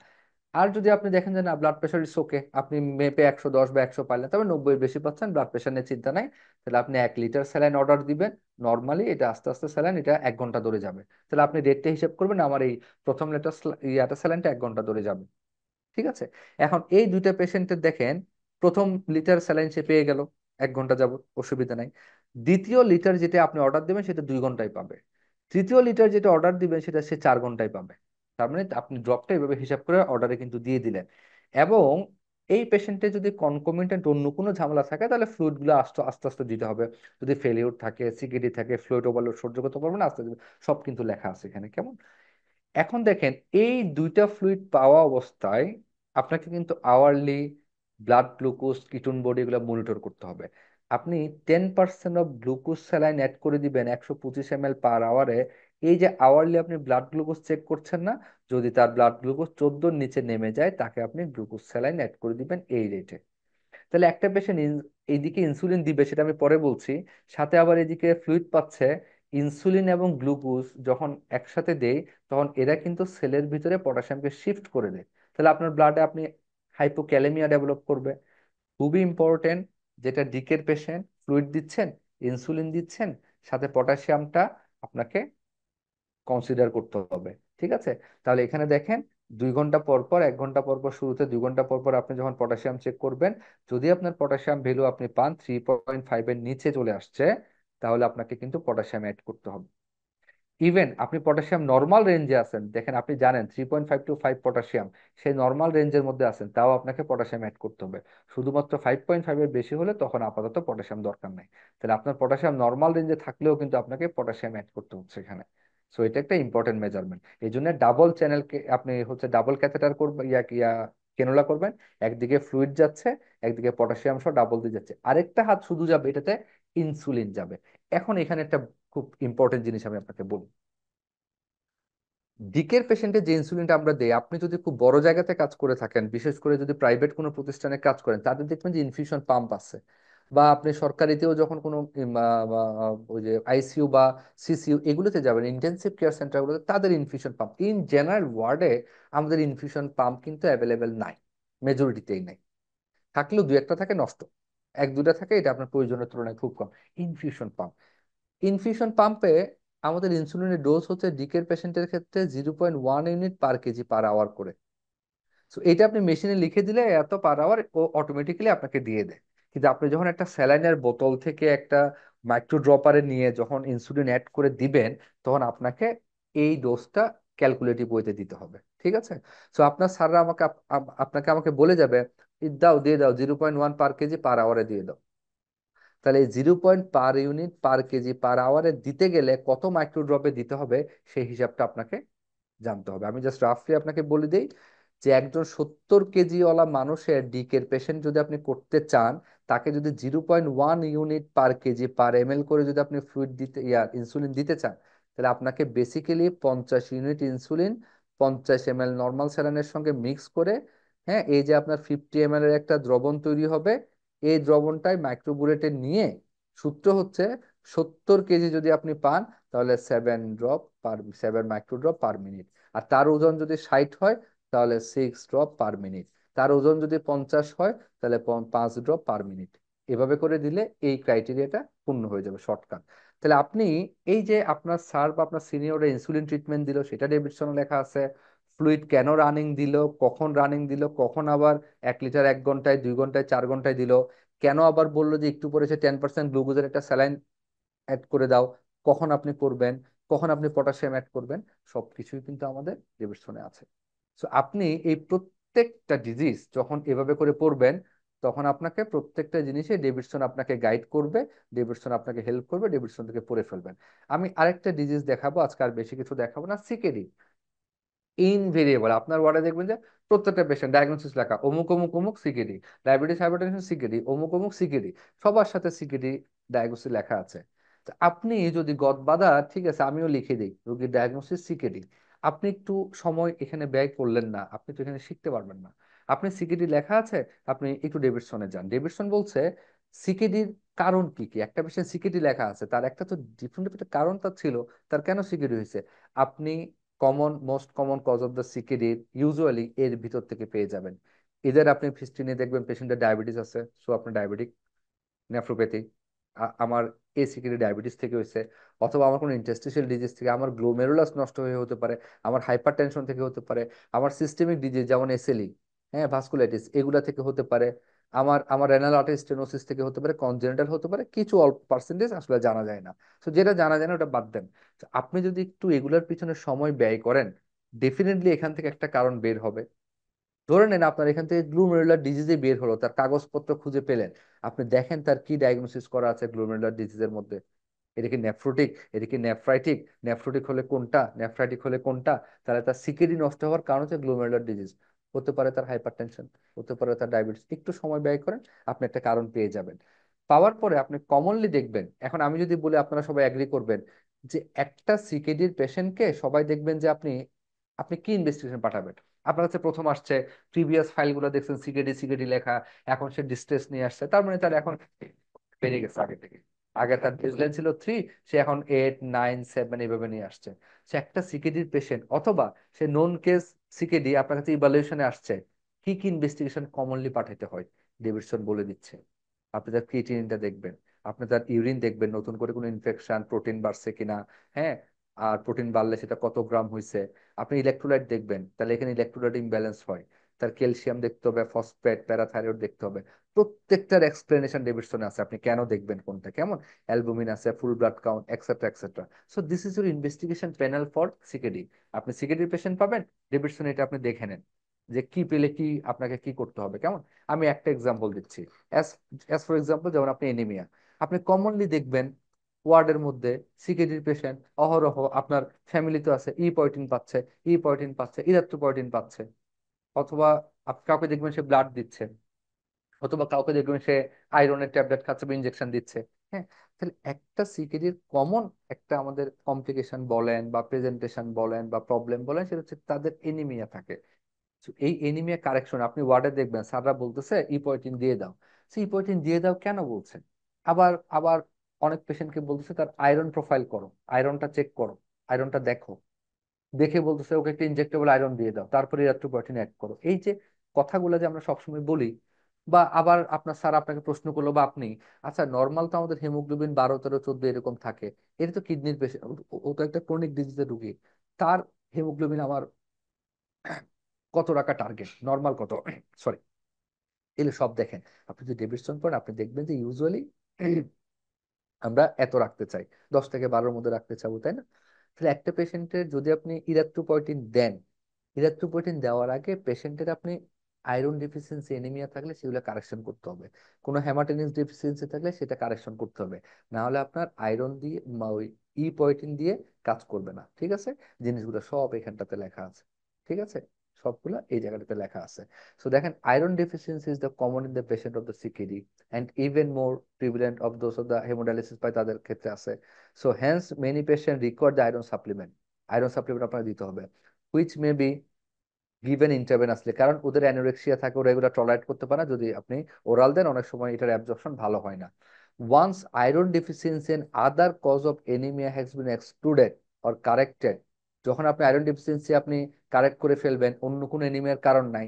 আর যদি আপনি দেখেন যে না, ব্লাড প্রেশার ইস ওকে, আপনি মেপে 110 বা 100 পাইলেন, তবে 90-এর বেশি পাচ্ছেন, ব্লাড প্রেশার নিয়ে চিন্তা নাই, তাহলে আপনি 1 লিটার স্যালাইন অর্ডার দিবেন। নর্মালি এটা আস্তে আস্তে স্যালাইন, এটা 1 ঘন্টা ধরে যাবে। তাহলে আপনি রেটটা হিসেব করবেন, আমার এই প্রথম লিটার স্যালাইনটা 1 ঘন্টা ধরে যাবে। ঠিক আছে? এখন এই দুইটা পেশেন্টের দেখেন, প্রথম লিটার স্যালাইন সে পেয়ে গেল 1 ঘন্টা যাবত, অসুবিধা নাই। দ্বিতীয় লিটার যেটা আপনি অর্ডার দিবেন সেটা 2 ঘন্টায় পাবে। তৃতীয় লিটার যেটা অর্ডার দিবেন সেটা সে 4 ঘন্টায় পাবে। তার মানে আপনি ড্রপটা এভাবে হিসাব করে অর্ডারে কিন্তু দিয়ে দিলেন। এবং এই পেশেন্টের যদি কনকমিটেন্ট অন্য কোনো ঝামেলা থাকে, তাহলে ফ্লুইড গুলো আস্তে আস্তে আস্তে দিতে হবে। যদি ফেলিউর থাকে, সিকিডি থাকে, ফ্লুইড ওভারলোড সহ্য করতে পারবে না, আস্তে আস্তে সব কিন্তু লেখা আছে এখানে, কেমন? এখন দেখেন, এই দুইটা ফ্লুইড পাওয়া অবস্থায় আপনাকে কিন্তু hourly blood glucose, ketone body এগুলো মনিটর করতে হবে। আপনি 10% অফ গ্লুকোজ স্যালাইন অ্যাড করে দিবেন 125 ml পার আওয়ারে। এই যে আওয়ারলি আপনি ব্লাড গ্লুকোজ চেক করছেন না, যদি তার ব্লাড গ্লুকোজ 14-র নিচে নেমে যায়, তাকে আপনি গ্লুকোজ স্যালাইন অ্যাড করে দিবেন এই রেটে। তাহলে একটা পেশেন্ট এইদিকে ইনসুলিন দিবে, সেটা আমি পরে বলছি, সাথে আবার এদিকে ফ্লুইড পাচ্ছে। ইনসুলিন এবং গ্লুকোজ যখন একসাথে দেই, তখন এরা কিন্তু সেলের ভিতরে পটাশিয়ামকে শিফট করে দেয়। তাহলে আপনার ব্লাডে আপনি হাইপোক্যালেমিয়া ডেভেলপ করবে। খুবই ইম্পর্টেন্ট, যেটা ডিকের পেশেন্ট, ফ্লুইড দিচ্ছেন, ইনসুলিন দিচ্ছেন, সাথে পটাশিয়ামটা আপনাকে কনসিডার করতে হবে। ঠিক আছে? তাহলে এখানে দেখেন, 2 ঘন্টা পর পর, 1 ঘন্টা পর পর, শুরুতে 2 ঘন্টা পর পর আপনি যখন পটাশিয়াম চেক করবেন, যদি আপনার পটাশিয়াম ভ্যালু আপনি পান 3.5-এর নিচে চলে আসছে, তাহলে আপনাকে কিন্তু পটাশিয়াম অ্যাড করতে হবে। ইভেন আপনি পটাশিয়াম নর্মাল রেঞ্জে আছেন, দেখেন আপনি জানেন 3.5 to 5 পটাশিয়াম, সেই নর্মাল রেঞ্জের মধ্যে আছেন, তাও আপনাকে পটাশিয়াম অ্যাড করতে হবে। শুধুমাত্র 5.5-এর বেশি হলে তখন আপাতত পটাশিয়াম দরকার নাই। তাহলে আপনার পটাশিয়াম নর্মাল রেঞ্জে থাকলেও কিন্তু আপনাকে পটাশিয়াম অ্যাড করতে হচ্ছে এখানে। সো এটা একটা ইম্পর্টেন্ট মেজারমেন্ট। এই জন্য ডাবল চ্যানেলকে আপনি হচ্ছে ডাবল ক্যাথেটার করবেন, ইয়া কেনুলা করবেন। একদিকে ফ্লুইড যাচ্ছে, একদিকে পটাশিয়াম সহ ডাবল দিয়ে যাচ্ছে, আরেকটা হাত শুধু যাবে এটাতে ইনসুলিন যাবে। এখন এখানে একটা খুব ইম্পর্টেন্ট জিনিস আমি আপনাকে বলি। ডিকের পেশেন্টের যে ইনসুলিনটা আমরা দেই, আপনি যদি খুব বড় জায়গাতে কাজ করে থাকেন, বিশেষ করে যদি প্রাইভেট কোনো প্রতিষ্ঠানে কাজ করেন, তাদের দেখবেন যে ইনফিউশন পাম্প আছে। বা আপনি সরকারিতেও যখন কোনো ওই যে আইসিইউ বা সিসিইউ এগুলোতে যাবেন, ইন্টেনসিভ কেয়ার সেন্টারগুলোতে, তাদের ইনফিউশন পাম্প, ইন জেনারেল ওয়ার্ডে আমাদের ইনফিউশন পাম্প কিন্তু অ্যাভেলেবেল নাই, মেজরিটিতেই নাই। থাকলেও দু একটা থাকে নষ্ট, এক দুটা থাকে, এটা আপনার প্রয়োজনের তুলনায় খুব কম। ইনফিউশন পাম্প, ইনফিউশন পাম্পে আমাদের ইনসুলিনের ডোজ হচ্ছে ডিকের পেশেন্টের ক্ষেত্রে 0.1 unit per kg per hour করে। সো এটা আপনি মেশিনে লিখে দিলে এত পার আওয়ার ও অটোমেটিক্যালি আপনাকে দিয়ে দেয়। কিন্তু আপনি যখন একটা স্যালাইনের বোতল থেকে একটা মাইক্রো ড্রপারে নিয়ে যখন ইনসুলিন অ্যাড করে দিবেন, তখন আপনাকে এই ডোজটা ক্যালকুলেটিভ ওয়েতে দিতে হবে। ঠিক আছে? সো আপনার স্যাররা আপনাকে আমাকে বলে যাবে, দাও দিয়ে দাও 0.1 পার কেজি পার আওয়ারে দিয়ে দাও। তাহলে 0.1 ইউনিট পার কেজি পার আওয়ারে দিতে গেলে কত মাইক্রোড্রপে দিতে হবে, সেই হিসাবটা আপনাকে জানতে হবে। আমি জাস্ট রাফলি আপনাকে বলে দিই, যে একজন 70 কেজিওয়ালা মানুষের ডিকের পেশেন্ট যদি আপনি করতে চান, তাকে যদি 0.1 ইউনিট পার কেজি পার এমএল করে যদি আপনি ফ্লুইড দিতে ইনসুলিন দিতে চান, তাহলে আপনাকে basically 50 unit insulin 50 ml normal স্যালাইনের সঙ্গে মিক্স করে, হ্যাঁ, এই যে আপনার 50 ml এর একটা দ্রবণ তৈরি হবে, এই দ্রবণটাই মাইক্রোবুরেটে নিয়ে, সূত্র হচ্ছে 70 কেজি যদি আপনি পান, তাহলে 7 মাইক্রোড্রপ পার মিনিট। আর তার ওজন যদি 60 হয়, তাহলে 6 ড্রপ পার মিনিট। তার ওজন যদি 50 হয়, তাহলে 5 ড্রপ পার মিনিট। এভাবে করে দিলে এই ক্রাইটেরিয়াটা পূর্ণ হয়ে যাবে, শর্টকাট। তাহলে আপনি এই যে আপনার স্যার বা আপনার সিনিয়র ইনসুলিন ট্রিটমেন্ট দিল, সেটা ডেসক্রিপশনে লেখা আছে। ফ্লুইড কেন রানিং দিল, কখন রানিং দিল, কখন আবার 1 লিটার 1 ঘন্টায়, 2 ঘন্টায়, 4 ঘন্টায় দিল, কেন আবার বললো যে একটু পরে সে 10% গ্লুকোজের একটা স্যালাইন অ্যাড করে দাও, কখন আপনি করবেন, কখন আপনি পটাশিয়াম অ্যাড করবেন, সবকিছুই কিন্তু আমাদের ডেসক্রিপশনে আছে। সো আপনি এই প্রত্যেকটা ডিজিজ যখন এভাবে করে পড়বেন, তখন আপনাকে প্রত্যেকটা জিনিসে ডেভিডসন আপনাকে গাইড করবে, ডেভিডসন আপনাকে হেল্প করবে, ডেভিডসন থেকে পড়ে ফেলবেন। আমি আরেকটা ডিজিজ দেখাবো আজকে, আর বেশি কিছু দেখাবো না, সিকেডি। ইনভেরিয়েবল আপনার ওয়ার্ডে দেখবেন যে প্রত্যেকটা পেশেন্ট ডায়াগনোসিস লেখা অমুক অমুক অমুক সিকেডি, ডায়াবেটিস হাইপারটেনশন সিকেডি, অমুক অমুক সিকেডি, সবার সাথে সিকেডি ডায়াগনোসিস লেখা আছে। তো আপনি যদি গদ বাঁধা, ঠিক আছে আমিও লিখে দিই রোগীর ডায়াগনোসিস সিকেডি, আপনি একটু সময় এখানে ব্যয় করলেন না, আপনি তো এখানে শিখতে পারবেন না। আপনি সিকেডি লেখা আছে, আপনি একটু ডেভিডসনে যান। ডেভিডসন বলছে সিকেডির কারণ কি কি। একটা পেশেন্ট সিকেডি লেখা আছে, তার একটা তো ডিফারেন্ট একটা কারণ তার ছিল, তার কেন সিকেডি হয়েছে। আপনি most common cause of the CKD usually এর ভিতর থেকে পেয়ে যাবেন। এদের আপনি হিস্ট্রি নিয়ে দেখবেন পেশেন্টের ডায়াবেটিস আছে, সো আপনার ডায়াবেটিক নেফ্রোপ্যাথি, আমার এই সিকিউরি ডায়াবেটিস থেকে হয়েছে, অথবা আমার কোনো ইন্টারস্টিশিয়াল ডিজিজ থেকে, আমার গ্লোমেরুলাস নষ্ট হয়ে হতে পারে, আমার হাইপার টেনশন থেকে হতে পারে, আমার সিস্টেমিক ডিজিজ যেমন এসএলই, হ্যাঁ ভাস্কুলাইটিস, এগুলা থেকে হতে পারে, আমার আমার রেনাল আর্টারি স্টেনোসিস থেকে হতে পারে, কনজেনিটাল হতে পারে, কিছু অল্প পার্সেন্টেজ আসলে জানা যায় না। তো যেটা জানা যায় না ওটা বাদ দেন। তো আপনি যদি একটু এগুলোর পিছনে সময় ব্যয় করেন, ডেফিনেটলি এখান থেকে একটা কারণ বের হবে। ধরে নেন আপনার এখান থেকে গ্লুমেরুলার ডিজিজে বের হলো, তার কাগজপত্র খুঁজে পেলেন, আপনি দেখেন তার কি ডায়াগনোসিস করা আছে গ্লুমেরুলার ডিজিজের মধ্যে। এটা কি নেফ্রোটিক, এটা কি নেফ্রাইটিক, নেফ্রোটিক হলে কোনটা, নেফ্রাইটিক হলে কোনটা, তাহলে তার সিকেডি নষ্ট হওয়ার কারণ হচ্ছে গ্লুমেরুলার ডিজিজ। হতে পারে তার হাইপারটেনশন, হতে পারে তার ডায়াবেটিস। একটু সময় ব্যয় করেন, আপনি একটা কারণ পেয়ে যাবেন। পাওয়ার পরে আপনি কমনলি দেখবেন, এখন আমি যদি বলি আপনারা সবাই এগ্রি করবেন, যে একটা সিকেডির পেশেন্টকে সবাই দেখবেন যে আপনি আপনি কি ইনভেস্টিগেশন পাঠাবেন। আপনার কাছে প্রথম আসছে প্রিভিয়াস ফাইলগুলো দেখছেন সিকেডি সিকেডি লেখা, এখন সে ডিস্ট্রেস নিয়ে আসছে, তার মানে তার এখন বেড়ে গেছে আগে থেকে। আগে তার বেসলাইন ছিল 3, সে এখন 8 9 7 এভাবে নিয়ে আসছে। সে একটা সিকেডির পেশেন্ট, অথবা সে নন কেস সিকেডি আপনার কাছে ইভালুয়েশনে আসছে, কি কি ইনভেস্টিগেশন কমনলি পাঠাতে হয় ডেভিডসন বলে দিচ্ছে। আপনি তার ক্রিয়েটিনিনটা দেখবেন, আপনি তার ইউরিন দেখবেন নতুন করে কোনো ইনফেকশন প্রোটিন বাড়ছে কিনা, হ্যাঁ, আর প্রোটিন বাড়লে সেটা কত গ্রাম হয়েছে। আপনি ইলেকট্রোলাইট দেখবেন, তাহলে এখানে ইলেকট্রোলাইট ইমব্যালেন্স হয়, তার ক্যালসিয়াম দেখতে হবে, ফসফেট, প্যারাথাইরয়েড দেখতে হবে। প্রত্যেকটার এক্সপ্লেনেশন ডেভিডসনে আছে, আপনি কেন দেখবেন কোনটা কেমন, অ্যালবুমিন আছে, ফুল blood count, etcetera etcetera. So this is your investigation panel for CKD. আপনি সিকেডির পেশেন্ট পাবেন, ডেভিডসন এটা আপনি দেখে নেন যে কি পেলে কি আপনাকে কি করতে হবে কেমন। আমি একটা এক্সাম্পল দিচ্ছি। অ্যাজ অ্যাজ ফর এক্সাম্পল, যেমন আপনি এনিমিয়া, আপনি কমনলি দেখবেন ওয়ার্ডের মধ্যে সিকেডির পেশেন্ট অহরহ আপনার ফ্যামিলিতে আছে, ই পয়টিন পাচ্ছে, ই পয়টিন পাচ্ছে, ইরাত্রোপয়টিন পাচ্ছে, অথবা আপনি কাউকে দেখবেন সে ব্লাড দিচ্ছে, অথবা কাউকে দেখবেন সে আয়রনের ট্যাবলেট খাচ্ছে বা ইনজেকশন দিচ্ছে। হ্যাঁ, তাহলে একটা সিকেডির কমন একটা আমাদের কমপ্লিকেশন বলেন বা প্রেজেন্টেশন বলেন বা প্রবলেম বলেন, সেটা হচ্ছে তাদের এনিমিয়া থাকে। So, এই এনিমিয়া কারেকশন আপনি ওয়ার্ডে দেখবেন স্যাররা বলতেছে ইপয়টিন দিয়ে দাও। সেই ইপয়টিন দিয়ে দাও কেন বলছে, আবার আবার অনেক পেশেন্টকে বলতেছে তার আয়রন প্রোফাইল করো, আয়রনটা চেক করো, আয়রনটা দেখো, দেখে বলতেছে ওকে একটা ইনজেক্টেবল আয়রন দিয়ে দাও, তারপরে ইরিথ্রোপয়েটিন অ্যাড করো। এই যে কথাগুলো যে আমরা সবসময় বলি, বা আবার আপনার স্যার আপনাকে প্রশ্ন করলো বা আপনি, আচ্ছা নর্মাল তো আমাদের হিমোগ্লোবিন 12 13 14 এরকম থাকে, এটা তো কিডনির পেশেন্ট, ও তো একটা ক্রনিক ডিজিজের রুগী, তার হিমোগ্লোবিন আমার কত রাখা টার্গেট, নর্মাল কত, সরি, এগুলো সব দেখেন। আপনি যদি ডেভিডসন পড়েন আপনি দেখবেন যে ইউজুয়ালি আমরা এত রাখতে চাই, 10 থেকে 12-র মধ্যে রাখতে চাবো, তাই না। তাহলে একটা পেশেন্টের যদি আপনি ইরাথ্রোপয়েটিন দেন, ইরাথ্রোপয়েটিন দেওয়ার আগে পেশেন্টের আপনি আয়রন ডেফিসিয়েন্সি এনিমিয়া থাকলে সেগুলো কারেকশন করতে হবে, কোনো হেমাটোনিস ডেফিসিয়েন্সি থাকলে সেটা কারেকশন করতে হবে। না হলে আপনার আয়রন দিয়ে ওই ই পয়েটিন দিয়ে কাজ করবে না, ঠিক আছে। জিনিসগুলো সব এখানটাতে লেখা আছে, ঠিক আছে, সবগুলো এই জায়গাটাতে লেখা আছে। সো দেখেন, iron deficiency is the common in the patient of the CKD, and even more prevalent of those of the haemodialysis পাই তাদের ক্ষেত্রে আছে। So hence many patient require the iron supplement, iron supplement আপনাকে দিতে হবে, which may be given intravenously, কারণ ওদের অ্যানোরেক্সিয়া থাকে, ওরা এগুলো টলারেট করতে পারে না, যদি আপনি ওরাল দেন অনেক সময় এটার অ্যাবজর্পশন ভালো হয় না। Once iron deficiency and other cause of anaemia has been excluded or corrected, যখন আপনি আয়রন ডেফিসিয়েন্সি আপনি কারেক্ট করে ফেলবেন, অন্য কোনো এনিমিয়ার কারণ নাই,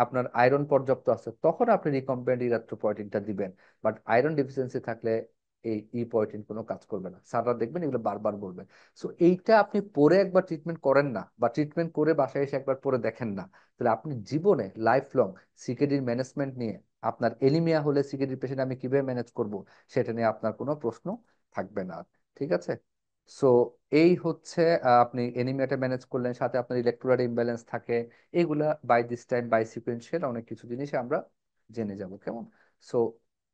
আপনার আয়রন পর্যাপ্ত আছে, তখন আপনি রিকম্বাইন্ড ইরাথ্রোপয়েটিনটা দিবেন। বাট আয়রন ডেফিসিয়েন্সি থাকলে এই ই পয়েটিন কোনো কাজ করবে না, স্যাররা দেখবেন এগুলো বারবার বলবেন। সো এইটা আপনি পরে একবার ট্রিটমেন্ট করেন না, বা ট্রিটমেন্ট করে বাসায় এসে একবার পরে দেখেন না, তাহলে আপনি জীবনে লাইফ লং সিকেডির ম্যানেজমেন্ট নিয়ে, আপনার এলিমিয়া হলে সিকেডির পেশেন্ট আমি কিভাবে ম্যানেজ করব, সেটা নিয়ে আপনার কোনো প্রশ্ন থাকবে না। ঠিক আছে। সো এই হচ্ছে আপনি এনিমিয়াটা ম্যানেজ করলেন, সাথে আপনার ইলেকট্রোলাইট ইমব্যালেন্স থাকে, এগুলা by this time by sequential অনেক কিছু জিনিস আমরা জেনে যাব। কেমন? সো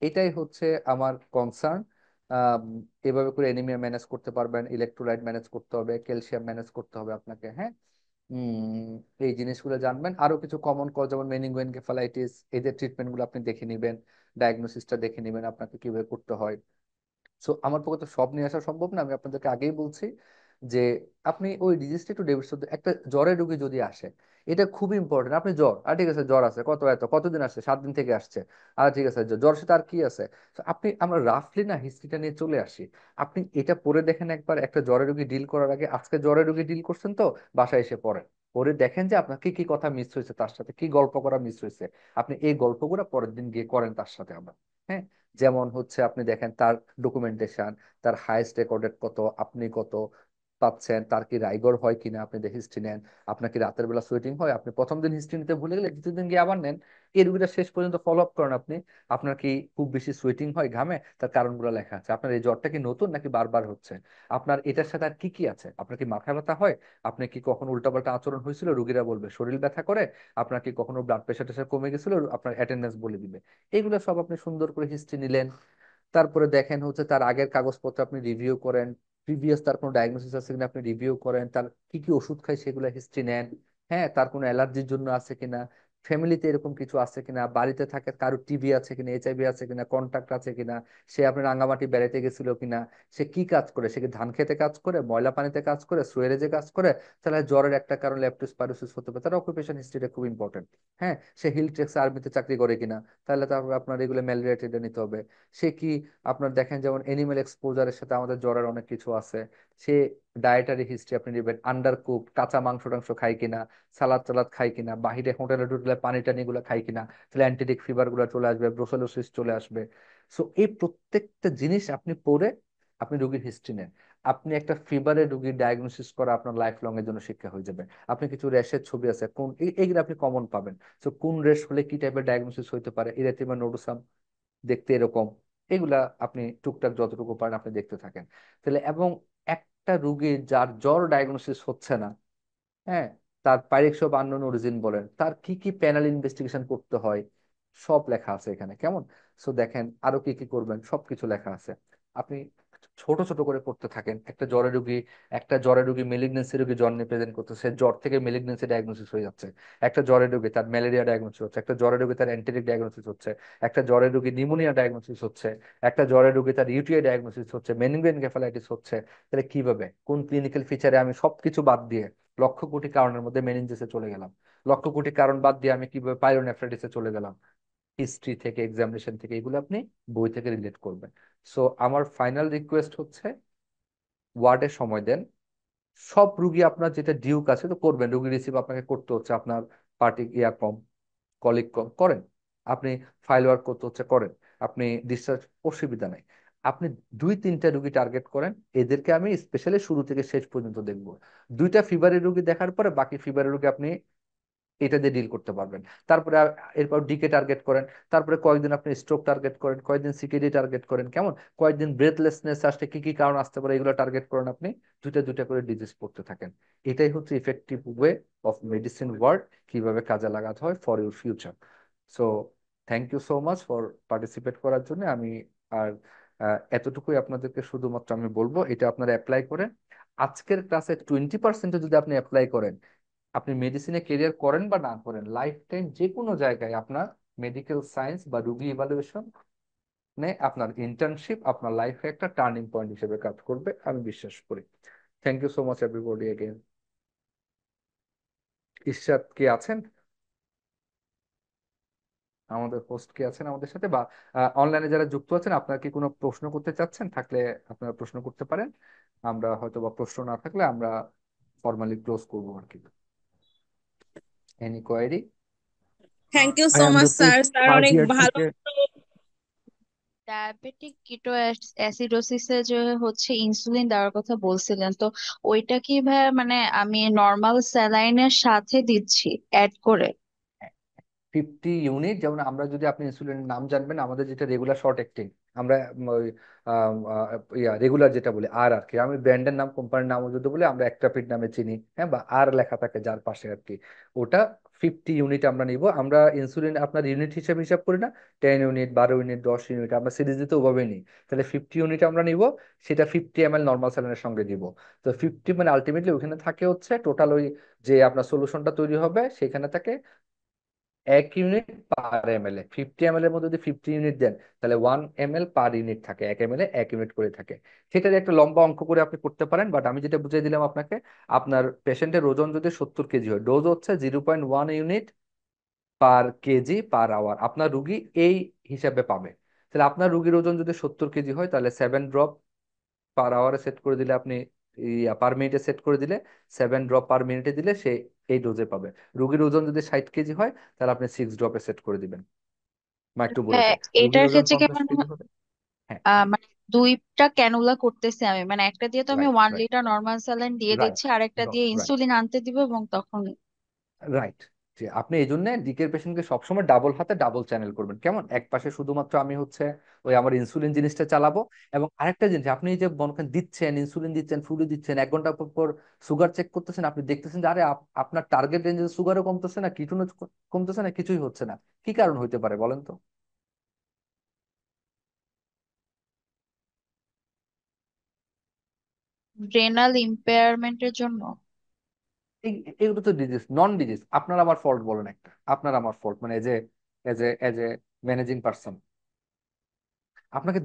এটাই হচ্ছে আমার কনসার্ন। এভাবে করে এনিমিয়া ম্যানেজ করতে পারবেন, ইলেকট্রোলাইট ম্যানেজ করতে হবে, ক্যালসিয়াম ম্যানেজ করতে হবে আপনাকে। হ্যাঁ, এই জিনিসগুলো জানবেন। আরো কিছু কমন কজ যেমন মেনিনগোএনকেফালাইটিস, এদের ট্রিটমেন্টগুলো আপনি দেখে নেবেন, ডায়াগনোসিসটা দেখে নেবেন আপনাকে কিভাবে করতে হয়। সো আমার পক্ষে তো সব নিয়ে আসা সম্ভব না, আমি আপনাদেরকে আগেই বলছি যে আপনি ওই ডিজিজটা একটু ডেভিড চৌধুরী, একটা জ্বরের রোগী যদি আসে, এটা খুবই ইম্পর্টেন্ট। আপনি জ্বর, আর ঠিক আছে জ্বর আছে, কতদিন আসছে, 7 দিন থেকে আসছে, আর ঠিক আছে জ্বর সাথে আর কি আছে। তো আপনি, আমরা রাফলি না হিস্ট্রিটা নিয়ে চলে আসি। আপনি এটা পড়ে দেখেন একবার, একটা জ্বরের রোগী ডিল করার আগে, আজকে জ্বরের রোগী ডিল করছেন তো বাসায় এসে পড়েন, পরে দেখেন যে আপনার কি কি কথা মিস হয়েছে, তার সাথে কি গল্প করা মিস হয়েছে, আপনি এই গল্পগুলো পরের দিন গিয়ে করেন তার সাথে আবার। হ্যাঁ, যেমন হচ্ছে আপনি দেখেন তার ডকুমেন্টেশন, তার হাইয়েস্ট রেকর্ডেড কত, আপনি কত পাচ্ছেন, তার কি রাইগর হয় কিনা, আপনি দেখে হিস্ট্রি নেন। আপনার কি রাতের বেলা সোয়েটিং হয়, আপনি প্রথম দিন হিস্ট্রি নিতে ভুলে গেলে দ্বিতীয় দিন গিয়ে আবার নেন, এই রুগীটা শেষ পর্যন্ত ফলো আপ করেন আপনি। আপনার কি খুব বেশি সোয়েটিং হয় ঘামে, তার কারণগুলো লেখা আছে। আপনার এই জ্বরটা কি নতুন নাকি বারবার হচ্ছে, আপনার এটার সাথে আর কি কি আছে, আপনার কি মাথা ব্যথা হয়, আপনি কি কখনো উল্টাপাল্টা আচরণ হয়েছিল, রুগীরা বলবে শরীর ব্যথা করে, আপনার কি কখনো ব্লাড প্রেশার টেশার কমে গেছিল, আপনার অ্যাটেন্ডেন্স বলে দিবে। এগুলো সব আপনি সুন্দর করে হিস্ট্রি নিলেন। তারপরে দেখেন হচ্ছে তার আগের কাগজপত্র আপনি রিভিউ করেন, প্রিভিয়াস তার কোনো ডায়াগনোসিস আছে কিনা আপনি রিভিউ করেন, তার কি কি ওষুধ খায় সেগুলো হিস্ট্রি নেন। হ্যাঁ, তার কোনো অ্যালার্জির জন্য আছে কিনা, ফ্যামিলিতে এরকম কিছু আছে কিনা, বাড়িতে থাকে কারো টিবি আছে কিনা, এইচআইভি আছে কিনা, কন্ট্যাক্ট আছে কিনা, সে আপনার রাঙামাটি বেড়াতে গেছিল কিনা, সে কি কাজ করে, সে কি ধান খেতে কাজ করে, ময়লা পানিতে কাজ করে, সুয়েরেজে কাজ করে, তাহলে জ্বরের একটা কারণ লেপ্টোস্পাইরোসিস হতে পারে, তার অকুপেশন হিস্ট্রিটা খুব ইম্পর্টেন্ট। হ্যাঁ, সে হিল ট্রেক্স আর্মিতে চাকরি করে কিনা, তাহলে তারপর আপনার এগুলো ম্যালেরিয়া টেডে নিতে হবে। সে কি, আপনার দেখেন যেমন এনিমেল এক্সপোজারের সাথে আমাদের জ্বরের অনেক কিছু আছে, সে ডায়েটারি হিস্ট্রি আপনি নেবেন, আন্ডার কুক কাঁচা মাংস টাংস খায় কিনা, সালাদ টালাদ খায় কিনা, বাহিরে হোটেলে টোটেলে পানি টানি গুলো খায় কিনা, তাহলে অ্যান্টিডিক ফিভার গুলো চলে আসবে, ব্রোসেলোসিস চলে আসবে। সো এই প্রত্যেকটা জিনিস আপনি পড়ে আপনি রোগীর হিস্ট্রি নেন। আপনি একটা ফিভারের রোগীর ডায়াগনোসিস করা আপনার লাইফ লং এর জন্য শিক্ষা হয়ে যাবে। আপনি কিছু র্যাশের ছবি আছে, কোন এইগুলো আপনি কমন পাবেন। তো কোন র্যাশ হলে কি টাইপের ডায়াগনোসিস হতে পারে, ইরেথিমা নোডুসাম দেখতে এরকম, এগুলা আপনি টুকটাক যতটুকু পারেন আপনি দেখতে থাকেন। তাহলে এবং একটা রুগীর যার জ্বর ডায়াগনোসিস হচ্ছে না, হ্যাঁ, তার পাইরেক্স অফ আননোন অরিজিন বলেন, তার কি কি প্যানেল ইনভেস্টিগেশন করতে হয়, সব লেখা আছে এখানে। কেমন? সো দেখেন আরো কি কি করবেন সবকিছু লেখা আছে। আপনি ছোট ছোট করে পড়তে থাকেন। একটা জ্বরের রোগী মেলিগনেন্সি রোগী জ্বর নিয়ে প্রেজেন্ট করতেছে, জ্বর থেকে মেলিগনেন্সি ডায়াগনোসিস হয়ে যাচ্ছে। একটা জ্বরের রোগী তার ম্যালেরিয়া ডায়াগনোসিস হচ্ছে, একটা জ্বরের রোগী তার অ্যান্টেরিক ডায়াগনোসিস হচ্ছে, একটা জ্বরের রোগী নিউমোনিয়া ডায়াগনোসিস হচ্ছে, একটা জ্বরের রোগী তার ইউটিআই ডায়াগনোসিস হচ্ছে, মেনিনগোএনকেফালাইটিস হচ্ছে। তাহলে কিভাবে কোন ক্লিনিক্যাল ফিচারে আমি সবকিছু বাদ দিয়ে লক্ষ কোটি কারণের মধ্যে মেনিনজেসে চলে গেলাম, লক্ষ কোটি কারণ বাদ দিয়ে আমি কিভাবে পাইলোনেফ্রাইটিসে চলে গেলাম, হিস্ট্রি থেকে এক্সামিনেশন থেকে, এগুলো আপনি বই থেকে রিলেট করবেন। সো আমার ফাইনাল রিকোয়েস্ট হচ্ছে ওয়ার্ডে সময় দেন। সব রুগী আপনার যেটা ডিউ কাছে তো করবেন, রুগী রিসিভ আপনাকে করতে হচ্ছে, আপনার পার্টি ইয়া কম, কলিগ কম, করেন। আপনি ফাইল ওয়ার্ক করতে হচ্ছে, করেন। আপনি ডিসচার্জ, অসুবিধা নাই। আপনি 2-3টা রুগী টার্গেট করেন, এদেরকে আমি স্পেশালি শুরু থেকে শেষ পর্যন্ত দেখবো। 2টা ফিভারের রুগী দেখার পরে বাকি ফিভারের রুগী আপনি এটা দিয়ে ডিল করতে পারবেন। তারপরে এরপর ডিকে টার্গেট করেন, তারপরে কয়েকদিন আপনি স্ট্রোক টার্গেট করেন, কয়েকদিন সিকিডি টার্গেট করেন, কেমন, কয়েকদিন ব্রেথলেসনেস আসলে কি কি কারণ আসতে পারে এগুলো টার্গেট করেন। আপনি দুইটা দুইটা করে ডিজিজ পড়তে থাকেন। এটাই হচ্ছে effective way of medicine ward, কিভাবে কাজে লাগাতে হয় for your future. So thank you so much for participate করার জন্য। আমি আর এতটুকুই আপনাদেরকে শুধুমাত্র আমি বলবো, এটা আপনারা অ্যাপ্লাই করেন। আজকের ক্লাসে 20% যদি আপনি অ্যাপ্লাই করেন, আপনি মেডিসিনে কেরিয়ার করেন বা না করেন, লাইফ টাইম যে কোনো জায়গায় আপনার মেডিকেল সায়েন্স বা রুগী ইভালুয়েশন আপনার ইন্টার্নশিপ আপনার লাইফে একটা টার্নিং পয়েন্ট হিসেবে কাজ করবে আমি বিশ্বাস করি। Thank you so much everybody again. Irshad কি আছেন, আমাদের হোস্ট কি আছেন আমাদের সাথে, বা অনলাইনে যারা যুক্ত আছেন, আপনারা কি কোনো প্রশ্ন করতে চাচ্ছেন? থাকলে আপনারা প্রশ্ন করতে পারেন। আমরা হয়তো বা প্রশ্ন না থাকলে আমরা ফর্মালি ক্লোজ করবো আর কি। Any query? Thank you I so am much Rupesh sir, sir third অনেক ইয়ার ভালো। থেকে। ডায়াবেটিক কিটো অ্যাসিডোসিসে যে হচ্ছে ইনসুলিন দেওয়ার কথা বলছিলেন, তো ওইটা কি ভাই মানে আমি নর্মাল স্যালাইনের সাথে দিচ্ছি অ্যাড করে? 50 ইউনিট, যেমন আমরা যদি, আপনি ইনসুলিনের নাম জানবেন, আমাদের যেটা রেগুলার শর্ট অ্যাক্টিং আমরা ওই রেগুলার যেটা বলি আর আর কি, আমি ব্র্যান্ডের নাম কোম্পানির নামও যদি বলি, আমরা অ্যাক্টাফিড নামে চিনি, হ্যাঁ, বা আর লেখা থাকে যার পাশে আর কি, ওটা 50 ইউনিট আমরা নিব। আমরা ইনসুলিন আপনার ইউনিট হিসেবে হিসাব করি না, 10 ইউনিট, 12 ইউনিট, 10 ইউনিট, আমরা সিরিজ দিতে ওভাবেই নিই। তাহলে 50 ইউনিট আমরা নিব, সেটা 50 ml নর্মাল স্যালাইনের সঙ্গে দিব। তো 50 মানে আলটিমেটলি ওখানে থাকে হচ্ছে টোটাল ওই যে আপনার সলিউশনটা তৈরি হবে সেখানে থাকে 1 ইউনিট পার ml এ। 50 ml এর মধ্যে যদি 50 ইউনিট দেন, তাহলে 1 ml পার ইউনিট থাকে, 1 ml 1 ইউনিট করে থাকে। সেটা দিয়ে একটা লম্বা অঙ্ক করে আপনি করতে পারেন, বাট আমি যেটা বুঝিয়ে দিলাম আপনাকে, আপনার পেশেন্টের ওজন যদি 70 কেজি হয়, ডোজ হচ্ছে 0.1 unit per kg per hour, আপনার রুগী এই হিসাবে পাবে। তাহলে আপনার রুগীর ওজন যদি 70 কেজি হয়, তাহলে 7 ড্রপ পার আওয়ারে সেট করে দিলে আপনি, পার মিনিটে সেট করে দিলে 7 ড্রপ পার মিনিটে দিলে সে এই ডোজে পাবে। রুগীর ওজন যদি 60 কেজি হয়, তাহলে আপনি 6 ড্রপে সেট করে দিবেন। মা একটু বলে হ্যাঁ, দেয়, রুগীর এটার ওজন ক্ষেত্রে কি 50 কেজি হবে। হ্যাঁ, মানে দুইটা ক্যানুলা করতেছি আমি, মানে একটা দিয়ে তো আমি রাইট, 1 লিটার নর্মাল স্যালাইন দিয়ে রাইট, দিচ্ছি, আর একটা দিয়ে রাইট, ইনসুলিন আনতে দিব, এবং তখন রাইট। যে আপনি এই জন্য ডিকের পেশেন্টকে সবসময় ডাবল হাতে ডাবল চ্যানেল করবেন, কেমন, এক পাশে শুধুমাত্র আমি হচ্ছে ওই আমার ইনসুলিন জিনিসটা চালাবো, এবং আরেকটা জিনিস, আপনি এই যে মনে করেন দিচ্ছেন ইনসুলিন দিচ্ছেন, ফ্লুইড দিচ্ছেন, 1 ঘন্টা পর পর সুগার চেক করতেছেন, আপনি দেখতেছেন যে আরে আপনার টার্গেট রেঞ্জে সুগারও কমতেছে না, কিটোনও কমতেছে না, কিছুই হচ্ছে না। কি কারণ হইতে পারে বলেন তো? রেনাল ইম্পেয়ারমেন্টের জন্য। এগুলো তো ডিজিজ, নন ডিজিজ, আপনার আমার ফল্ট বলেন একটা, আপনার আমার ফল্ট মানে এজ এ ম্যানেজিং পার্সন, আপনাকে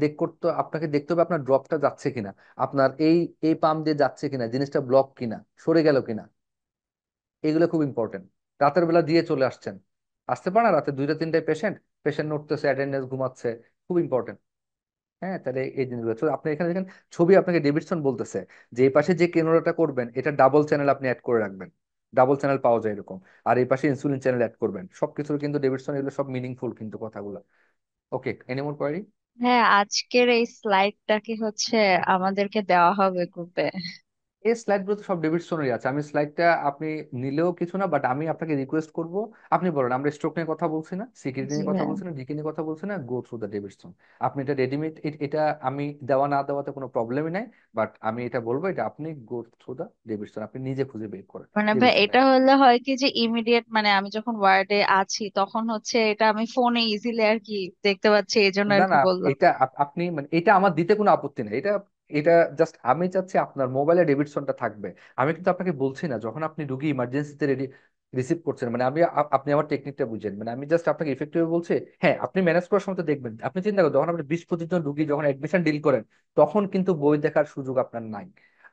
দেখতে হবে আপনার ড্রপটা যাচ্ছে কিনা, আপনার এই পাম্প দিয়ে যাচ্ছে কিনা, জিনিসটা ব্লক কিনা, সরে গেল কিনা, এগুলো খুব ইম্পর্টেন্ট। রাতের বেলা দিয়ে চলে আসছেন, আসতে পারে না, রাতে 2টা 3টায় পেশেন্ট, পেশেন্ট উঠতেছে, অ্যাটেন্ডেন্স ঘুমাচ্ছে, খুব ইম্পর্টেন্ট। হ্যাঁ, তাহলে এই জিনিসগুলো তো আপনি এখানে দেখেন, ছবি আপনাকে ডেভিডসন বলতেছে যে এই পাশে যে কেনোলাটা করবেন এটা ডাবল চ্যানেল আপনি অ্যাড করে রাখবেন, ডাবল চ্যানেল পাওয়া যায় এরকম, আর এই পাশে ইনসুলিন চ্যানেল অ্যাড করবেন, সবকিছুর কিন্তু ডেভিডসন, এগুলো সব মিনিংফুল কিন্তু কথাগুলো। ওকে, এনি মোর কোয়ারি? হ্যাঁ, আজকের এই স্লাইডটা কি হচ্ছে আমাদেরকে দেওয়া হবে গ্রুপে? এই স্লাইডগুলো তো সব ডেভিডসনেরই আছে, আমি স্লাইডটা আপনি নিলেও কিছু না, বাট আমি আপনাকে রিকোয়েস্ট করব, আপনি বলেন, আমরা স্ট্রোক নিয়ে কথা বলছি না, সিকিউরিটি জি নিয়ে কথা ভাইয়া। বলছি না, ডিকি নিয়ে কথা বলছি না, গো থ্রু দ্য ডেভিডসন। আপনি এটা রেডিমেড, এটা আমি দেওয়া না দেওয়াতে কোনো প্রবলেমই নাই, বাট আমি এটা বলবো, এটা আপনি গো থ্রু দ্য ডেভিডসন, আপনি নিজে খুঁজে বের করেন মানে ভাই, ডেভিডসন। এটা হলে হয় কি যে ইমিডিয়েট, মানে আমি যখন ওয়ার্ডে আছি তখন হচ্ছে এটা আমি ফোনে ইজিলি আর কি দেখতে পাচ্ছি, এই জন্য না আর না, কি বললাম। এটা আপনি মানে এটা আমার দিতে কোনো আপত্তি নেই, এটা এটা জাস্ট আমি চাচ্ছি আপনার মোবাইলে ডেভিডসনটা থাকবে। আমি কিন্তু আপনাকে বলছি না যখন আপনি রুগী ইমার্জেন্সিতে রিসিভ করছেন, মানে আমি আপনি আমার টেকনিকটা বুঝেন, মানে আমি জাস্ট আপনাকে ইফেক্টিভ বলছি। হ্যাঁ, আপনি ম্যানেজ করার সময় তো দেখবেন, আপনি চিন্তা করেন যখন আপনি 20-25 জন রুগী যখন অ্যাডমিশন ডিল করেন, তখন কিন্তু বই দেখার সুযোগ আপনার নাই।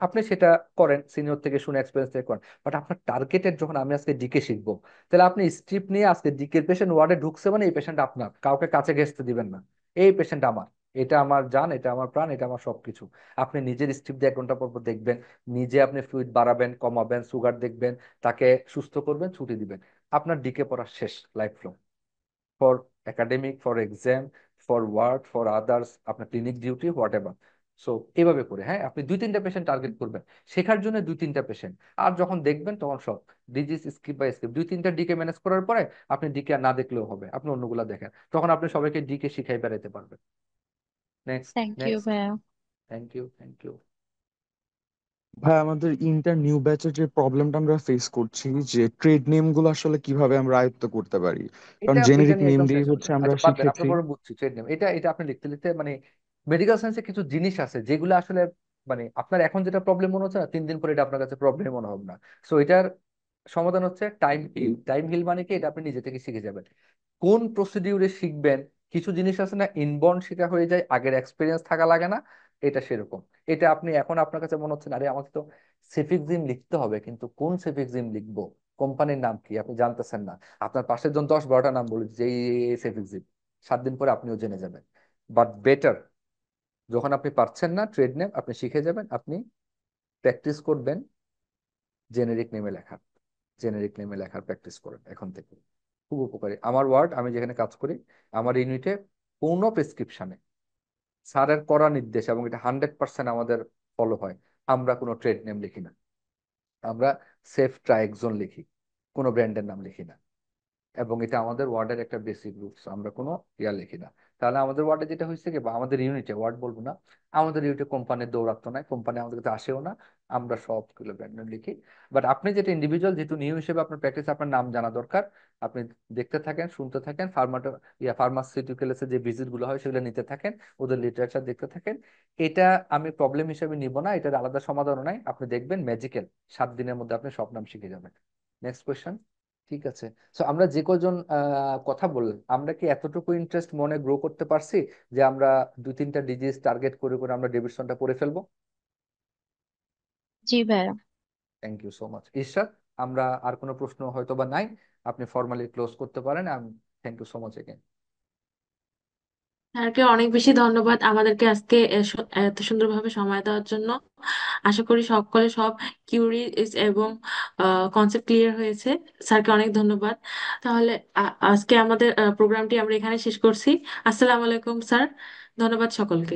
আপনি সেটা করেন, সিনিয়র থেকে শুনে, এক্সপিরিয়েন্স থেকে করেন, বাট আপনার টার্গেটেড যখন আমি আজকে ডিকে শিখবো, তাহলে আপনি স্ট্রিপ নিয়ে আজকে ডিকের পেশেন্ট ওয়ার্ডে ঢুকছে, মানে এই পেশেন্ট আপনার, কাউকে কাছে ঘেঁষতে দিবেন না, এই পেশেন্ট আমার, এটা আমার জান, এটা আমার প্রাণ, এটা আমার সবকিছু। আপনি নিজের স্ট্রিপ দিয়ে 1 ঘন্টা পর পর দেখবেন, নিজে আপনি ফ্লুইড বাড়াবেন কমাবেন, সুগার দেখবেন, তাকে সুস্থ করবেন, ছুটি দিবেন, আপনার ডিকে পড়া শেষ, life long, for academic, for exam, for work, for others, আপনার clinic duty, whatever. So এইভাবে করে, হ্যাঁ, আপনি 2-3টা পেশেন্ট টার্গেট করবেন, শেখার জন্য 2-3টা পেশেন্ট, আর যখন দেখবেন তখন সব ডিজিজ স্কিপ বাই স্কিপ, 2-3টা ডিকে ম্যানেজ করার পরে আপনি ডিকে না দেখলেও হবে, আপনি অন্যগুলা দেখেন, তখন আপনি সবাইকে ডিকে শিখাই বেড়াতে পারবেন। Next, thank you next. ভাইয়া। Thank you, thank you. ভাই, আমাদের ইন্টার নিউ ব্যাচের যে প্রবলেমটা আমরা ফেস করছি, যে ট্রেড নেম গুলো আসলে কিভাবে আমরা আয়ত্ত করতে পারি, কারণ এটা জেনেরিক নিয়ে নেম একদম দিয়ে টেনশন হচ্ছে করেন, আমরা আচ্ছা বাদ দেন, শিখেছি। আপনার বড় বুঝছি ট্রেড নেম, এটা আপনি লিখতে লিখতে মানে মেডিকেল সায়েন্সে কিছু জিনিস আছে যেগুলো আসলে মানে আপনার এখন যেটা প্রবলেম মনে হচ্ছে না, 3 দিন পরে এটা আপনার কাছে প্রবলেম মনে হবে না। সো এটার সমাধান হচ্ছে টাইম হিল। টাইম হিল মানে কি, এটা আপনি নিজে থেকে শিখে যাবেন, কোন প্রসিডিউরে শিখবেন। কিছু জিনিস আছে না ইনবর্ন শেখা হয়ে যায়, আগের এক্সপিরিয়েন্স থাকা লাগে না, এটা সেরকম। এটা আপনি এখন আপনার কাছে মনে হচ্ছে না, আরে আমাকে তো সেফিক্সিম লিখতে হবে, কিন্তু কোন সেফিক্সিম লিখবো, কোম্পানির নাম কি আপনি জানতেছেন না, আপনার পাশের জন 10-12টা নাম বলে যে এই সেফিক্সিম, 7 দিন পরে আপনিও জেনে যাবেন। বাট বেটার, যখন আপনি পারছেন না ট্রেড নেম, আপনি শিখে যাবেন, আপনি প্র্যাকটিস করবেন জেনেরিক নেমে লেখার, জেনেরিক নেমে লেখার প্র্যাকটিস করেন এখন থেকে, খুব উপকারী। আমার ওয়ার্ড, আমি যেখানে কাজ করি, আমার ইউনিটে কোনো প্রেসক্রিপশনে স্যারের করা নির্দেশ, এবং এটা 100% আমাদের ফলো হয়, আমরা কোনো ট্রেড নেম লিখি না, আমরা সেফ ট্রাইক্সন লিখি, কোনো ব্র্যান্ডের নাম লিখি না, এবং এটা আমাদের ওয়ার্ডের একটা বেসিক রুলস, আমরা কোনো লিখি না। তাহলে আমাদের ওয়ার্ডে যেটা হয়েছে কি, বা আমাদের ইউনিটে, ওয়ার্ড বলবো না, আমাদের ইউনিটে কোম্পানির দৌরাত্ম্য নাই, কোম্পানি আমাদের কাছে আসেও না, আমরা সবগুলো ব্র্যান্ড নেম লিখি। বাট আপনি যেটা ইন্ডিভিজুয়াল, যেহেতু নিউ হিসেবে আপনার প্র্যাকটিস, আপনার নাম জানা দরকার। আপনি দেখতে থাকেন, শুনতে থাকেন, ফার্মাসিউটিক্যালসের যে ভিজিট গুলো হয় সেগুলো নিতে থাকেন, ওদের লিটারেচার দেখতে থাকেন। এটা আমি প্রবলেম হিসেবে নিব না, এটার আলাদা সমাধানও নাই। আপনি দেখবেন ম্যাজিক্যাল 7 দিনের মধ্যে আপনি সব নাম শিখে যাবেন। Next question. ঠিক আছে। সো আমরা যে কজন কথা বললাম, আমরা কি এতটুকু ইন্টারেস্ট মনে গ্রো করতে পারছি যে আমরা 2-3টা ডিজিট টার্গেট করে করে আমরা ডেভিডসনটা পড়ে ফেলবো? জি ভাইয়া। থ্যাংক ইউ সো মাচ ঈশ্বর। আমরা আর কোনো প্রশ্ন হয়তো বা নাই, আপনি ফর্মালি ক্লোজ করতে পারেন। Thank you so much again. স্যারকে অনেক বেশি ধন্যবাদ আমাদেরকে আজকে এত সুন্দরভাবে সময় দেওয়ার জন্য। আশা করি সকলে সব কিউরিজ এবং কনসেপ্ট ক্লিয়ার হয়েছে। স্যারকে অনেক ধন্যবাদ। তাহলে আজকে আমাদের প্রোগ্রামটি আমরা এখানে শেষ করছি। আসসালামু আলাইকুম স্যার, ধন্যবাদ সকলকে।